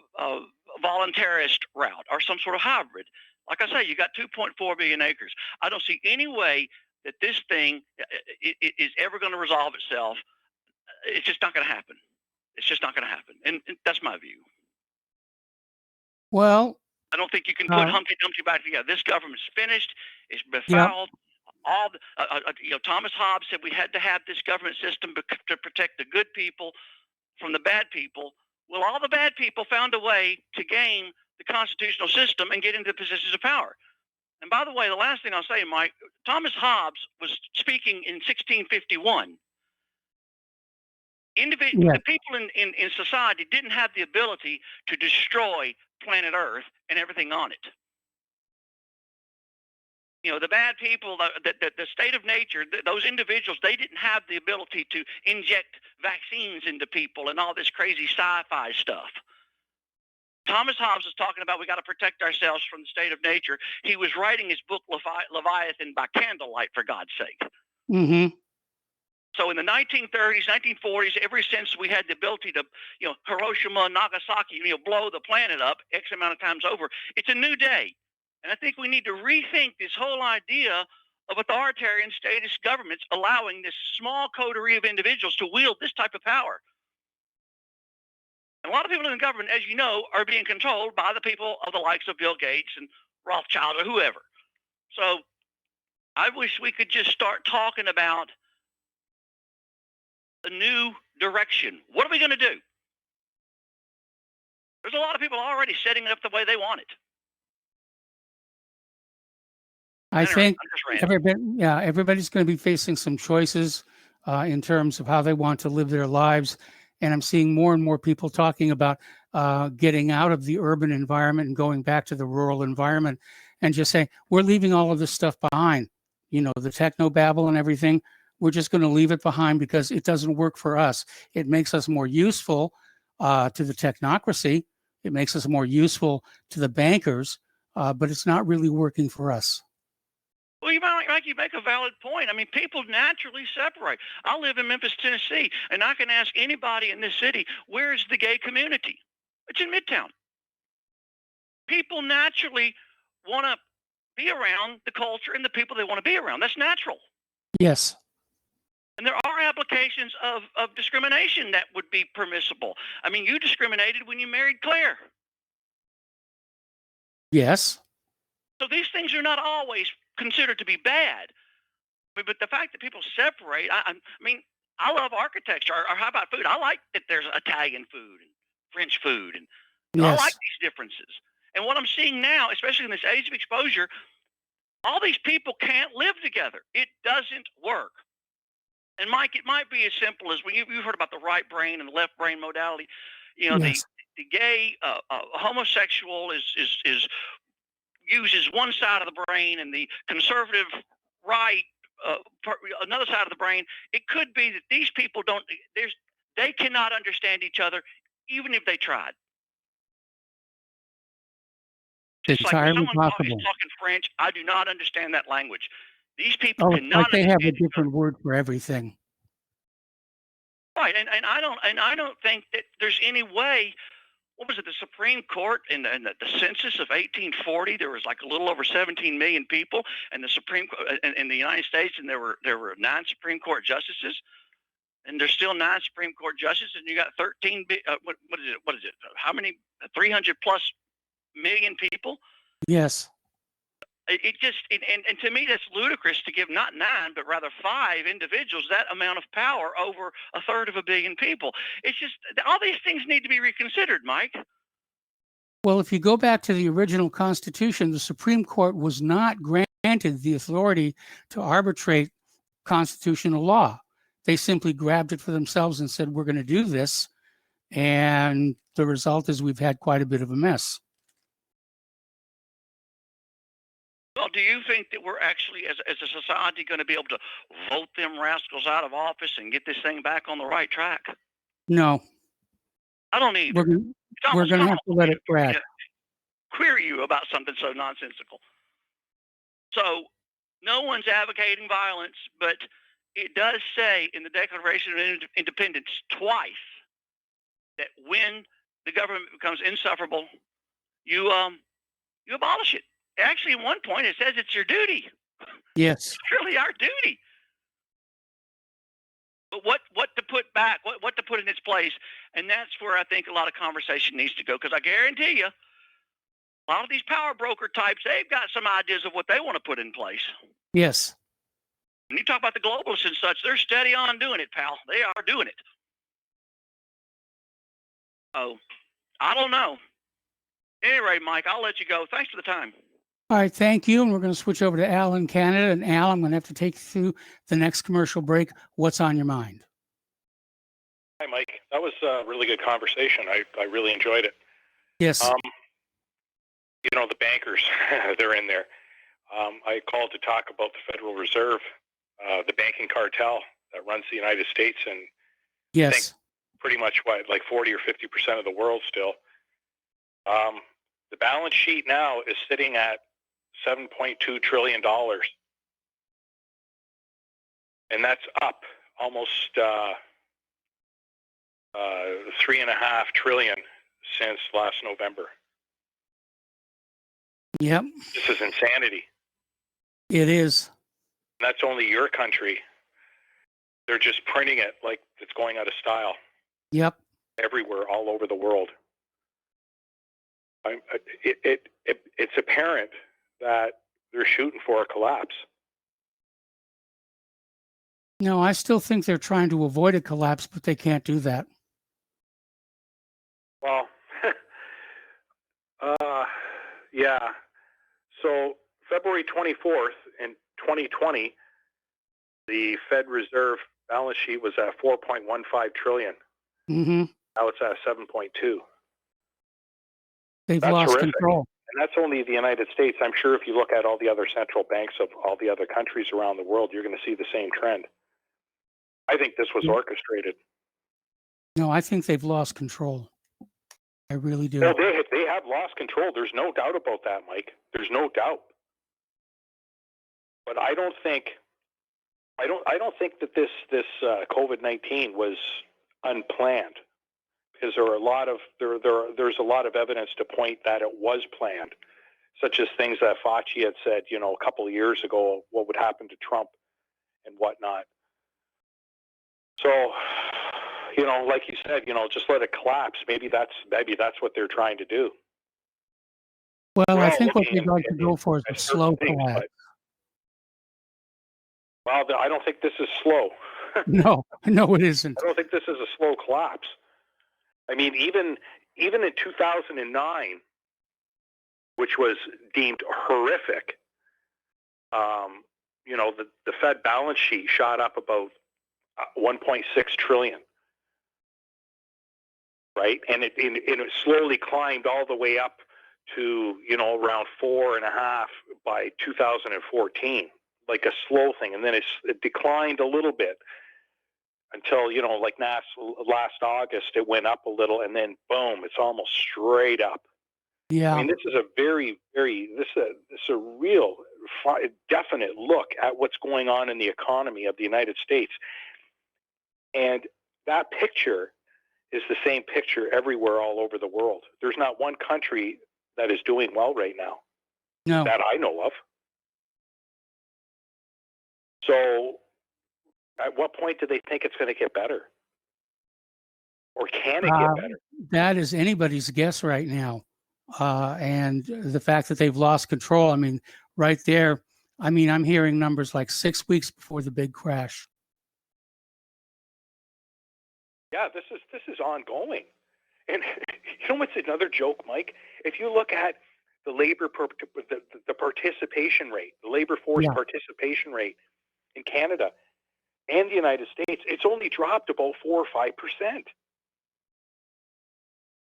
voluntarist route or some sort of hybrid. Like I say, you got 2.4 billion acres. I don't see any way that this thing is ever going to resolve itself. It's just not going to happen. It's just not going to happen, and that's my view. Well, I don't think you can put Humpty Dumpty back together. This government's finished. It's befouled. All the, Thomas Hobbes said we had to have this government system to protect the good people from the bad people. Well, all the bad people found a way to game the constitutional system and get into positions of power. And by the way, the last thing I'll say, Mike, Thomas Hobbes was speaking in 1651. The people in society didn't have the ability to destroy planet Earth and everything on it. The bad people, the state of nature, those individuals, they didn't have the ability to inject vaccines into people and all this crazy sci-fi stuff. Thomas Hobbes was talking about we got to protect ourselves from the state of nature. He was writing his book Leviathan by candlelight, for God's sake. Mm-hmm. So in the 1930s, 1940s, ever since we had the ability to, Hiroshima and Nagasaki, blow the planet up X amount of times over, it's a new day. And I think we need to rethink this whole idea of authoritarian statist governments allowing this small coterie of individuals to wield this type of power. And a lot of people in the government, as you know, are being controlled by the people of the likes of Bill Gates and Rothschild or whoever. So I wish we could just start talking about a new direction. What are we going to do? There's a lot of people already setting it up the way they want it. I think everybody's going to be facing some choices in terms of how they want to live their lives. And I'm seeing more and more people talking about getting out of the urban environment and going back to the rural environment and just saying, we're leaving all of this stuff behind. The techno-babble and everything, we're just going to leave it behind because it doesn't work for us. It makes us more useful to the technocracy. It makes us more useful to the bankers, but it's not really working for us. Well, you make a valid point. I mean, people naturally separate. I live in Memphis, Tennessee, and I can ask anybody in this city, where's the gay community? It's in Midtown. People naturally want to be around the culture and the people they want to be around. That's natural. Yes. And there are applications of discrimination that would be permissible. I mean, you discriminated when you married Claire. Yes. So these things are not always considered to be bad. But the fact that people separate, I mean, I love architecture. Or how about food? I like that there's Italian food and French food. And I like these differences. And what I'm seeing now, especially in this age of exposure, all these people can't live together. It doesn't work. And Mike, it might be as simple as when you've heard about the right brain and the left brain modality. The gay homosexual is uses one side of the brain, and the conservative right another side of the brain. It could be that these people they cannot understand each other, even if they tried. It's entirely possible. Is talking French, I do not understand that language. These people cannot. Like they have a different word for everything. Right, and I don't think that there's any way. What was it? The Supreme Court in the census of 1840, there was like a little over 17 million people, and the Supreme Court in the United States, and there were 9 Supreme Court justices, and there's still 9 Supreme Court justices, and you got 13. What is it? How many? 300 plus million people. Yes. It just and to me that's ludicrous to give not 9 but rather 5 individuals that amount of power over a third of a billion people. It's just all these things need to be reconsidered, Mike. Well, if you go back to the original Constitution, the Supreme Court was not granted the authority to arbitrate constitutional law. They simply grabbed it for themselves and said, we're going to do this. And the result is we've had quite a bit of a mess. Well, do you think that we're actually, as a society, going to be able to vote them rascals out of office and get this thing back on the right track? No. I don't either. We're going to have to let it drag. Query you about something so nonsensical. So no one's advocating violence, but it does say in the Declaration of Independence twice that when the government becomes insufferable, you abolish it. Actually, at one point, it says it's your duty. Yes. It's really our duty. But what the put back, what to put in its place. And that's where I think a lot of conversation needs to go, because I guarantee you, a lot of these power broker types, they've got some ideas of what they want to put in place. Yes. When you talk about the globalists and such, they're steady on doing it, pal. They are doing it. Oh, I don't know. Anyway, Mike, I'll let you go. Thanks for the time. All right, thank you. And we're going to switch over to Al in Canada. And Al, I'm going to have to take you through the next commercial break. What's on your mind? Hi, Mike. That was a really good conversation. I really enjoyed it. Yes. You know, the bankers, they're in there. I called to talk about the Federal Reserve, the banking cartel that runs the United States, and I think Yes. pretty much like 40 or 50% of the world still. The balance sheet now is sitting at $7.2 trillion. And that's up almost $3.5 trillion since last November. Yep, This is insanity. it is. And that's only your country. They're just printing it like it's going out of style Yep. everywhere, all over the world. It's apparent that they're shooting for a collapse. No, I still think they're trying to avoid a collapse, but they can't do that. Well, yeah. So February 24th in 2020, the Fed Reserve balance sheet was at 4.15 trillion. Mm-hmm. Now it's at 7.2. They've That's lost horrific. control. And that's only the United States. I'm sure if you look at all the other central banks of all the other countries around the world, you're going to see the same trend. I think this was orchestrated. No, I think they've lost control. I really do. No, they have lost control. There's no doubt about that, Mike. There's no doubt. But I don't think that this COVID-19 was unplanned, because there are there's a lot of evidence to point that it was planned, such as things that Fauci had said, a couple of years ago, what would happen to Trump and whatnot. So, like you said, just let it collapse. Maybe that's what they're trying to do. Well, We're I all think what looking they'd like to go for is a slow collapse. Well, I don't think this is slow. No, it isn't. I don't think this is a slow collapse. I mean, even in 2009, which was deemed horrific, the Fed balance sheet shot up about 1.6 trillion, right? And it slowly climbed all the way up to around 4.5 by 2014, like a slow thing, and then it declined a little bit until like last August it went up a little, and then boom, it's almost straight up. Yeah. I mean, this is a very, very this is a real definite look at what's going on in the economy of the United States, and that picture is the same picture everywhere all over the world. There's not one country that is doing well right now. No. That I know of. So at what point do they think it's going to get better? Or can it get better? That is anybody's guess right now. And the fact that they've lost control, I mean, right there, I'm hearing numbers like 6 weeks before the big crash. Yeah, this is ongoing. And what's another joke, Mike? If you look at the labor the participation rate, the labor force participation rate in Canada and the United States, it's only dropped about 4 or 5%.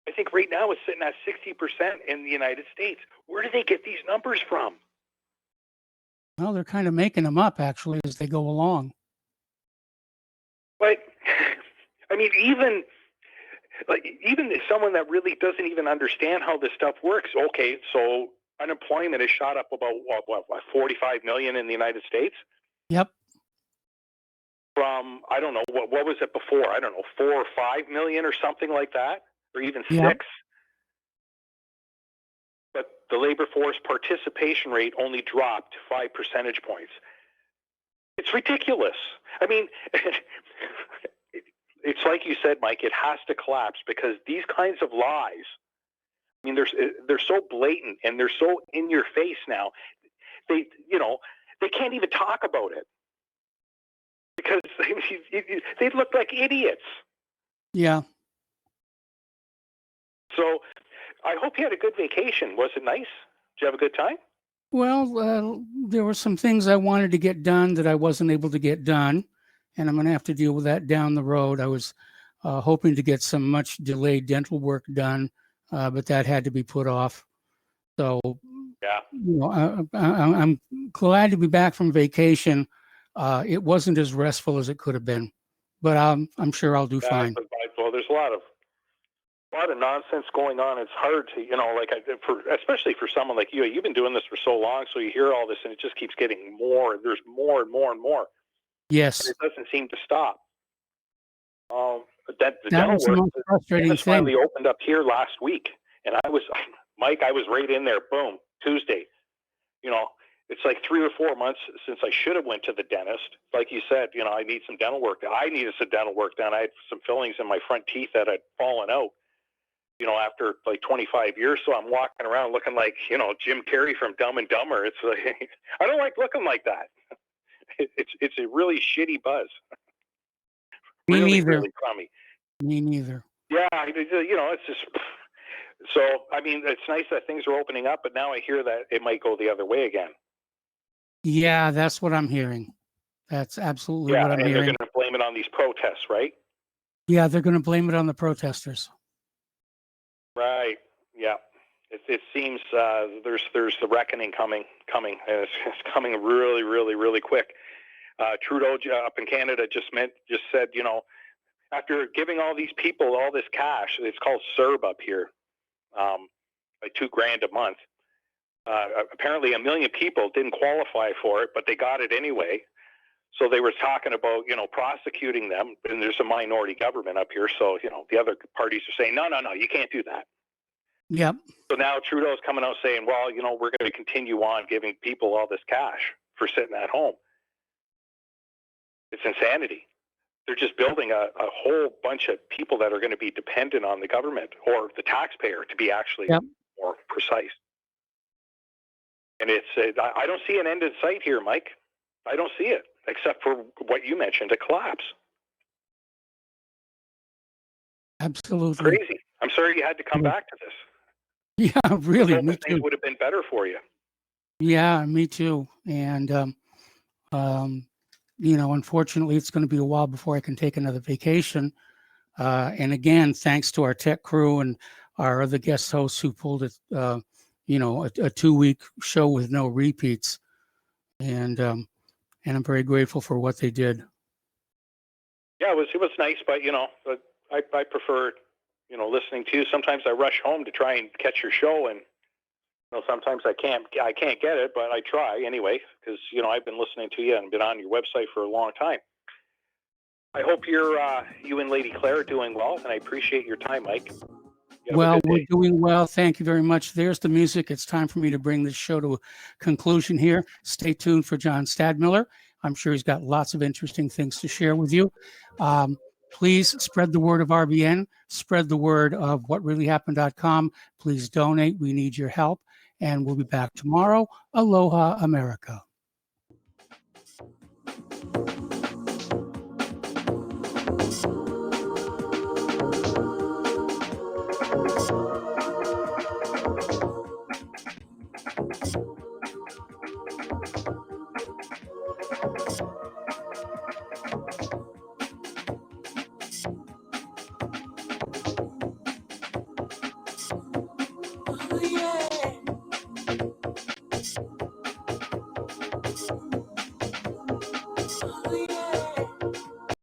I think right now it's sitting at 60% in the United States. Where do they get these numbers from? Well, they're kind of making them up actually as they go along. But I mean, even someone that really doesn't even understand how this stuff works. Okay, so unemployment has shot up about what 45 million in the United States. Yep. From I don't know what was it before? I don't know, 4 or 5 million or something like that, or even 6. Yep. But the labor force participation rate only dropped 5 percentage points. It's ridiculous. I mean, like you said, Mike, it has to collapse because these kinds of lies, I mean, they're so blatant and they're so in your face now. They can't even talk about it because they look like idiots. Yeah. So I hope you had a good vacation. Was it nice? Did you have a good time? Well, there were some things I wanted to get done that I wasn't able to get done, and I'm going to have to deal with that down the road. I was hoping to get some much delayed dental work done, but that had to be put off. So, yeah, I'm glad to be back from vacation. It wasn't as restful as it could have been, but I'm sure I'll do fine. Well, there's a lot of nonsense going on. It's hard to, especially for someone like you. You've been doing this for so long, so you hear all this, and it just keeps getting more. There's more and more and more. Yes, and it doesn't seem to stop. The that was the most frustrating dentist thing. finally opened up here last week, and I was right in there. Boom, Tuesday. It's like 3 or 4 months since I should have went to the dentist. Like you said, I need some dental work. I needed some dental work done. I had some fillings in my front teeth that had fallen out. After like 25 years, so I'm walking around looking like, Jim Carrey from Dumb and Dumber. It's like, I don't like looking like that. It's a really shitty buzz. Me neither. Really crummy. Me neither. Yeah, it's just. So, I mean, it's nice that things are opening up, but now I hear that it might go the other way again. Yeah, that's what I'm hearing. That's absolutely what I'm and hearing. they're going to blame it on these protests, right? Yeah, they're going to blame it on the protesters. Right. Yeah. It seems there's the reckoning coming, and it's coming really, really, really quick. Trudeau up in Canada just said, after giving all these people all this cash, it's called CERB up here, like $2,000 a month. Apparently, 1 million people didn't qualify for it, but they got it anyway. So they were talking about, prosecuting them, and there's a minority government up here. So, the other parties are saying, no, you can't do that. Yep. So now Trudeau's coming out saying, well, we're going to continue on giving people all this cash for sitting at home. It's insanity. They're just building a whole bunch of people that are going to be dependent on the government or the taxpayer, to be actually more precise. And I don't see an end in sight here, Mike. I don't see it, except for what you mentioned, a collapse. Absolutely. Crazy. I'm sorry you had to come back to this. Yeah, really. Me Things too. would have been better for you. Yeah, me too. And, unfortunately, it's going to be a while before I can take another vacation. And again, thanks to our tech crew and our other guest hosts who pulled it, a 2-week show with no repeats. And I'm very grateful for what they did. Yeah, it was nice, but I preferred listening to you. Sometimes I rush home to try and catch your show, and sometimes I can't get it, but I try anyway because I've been listening to you and been on your website for a long time. I hope you and Lady Claire are doing well, and I appreciate your time, Mike. Well, we're doing well. Thank you very much. There's the music. It's time for me to bring this show to a conclusion here. Stay tuned for John Stadmiller. I'm sure he's got lots of interesting things to share with you. Please spread the word of RBN. Spread the word of whatreallyhappened.com. Please donate. We need your help. And we'll be back tomorrow. Aloha, America.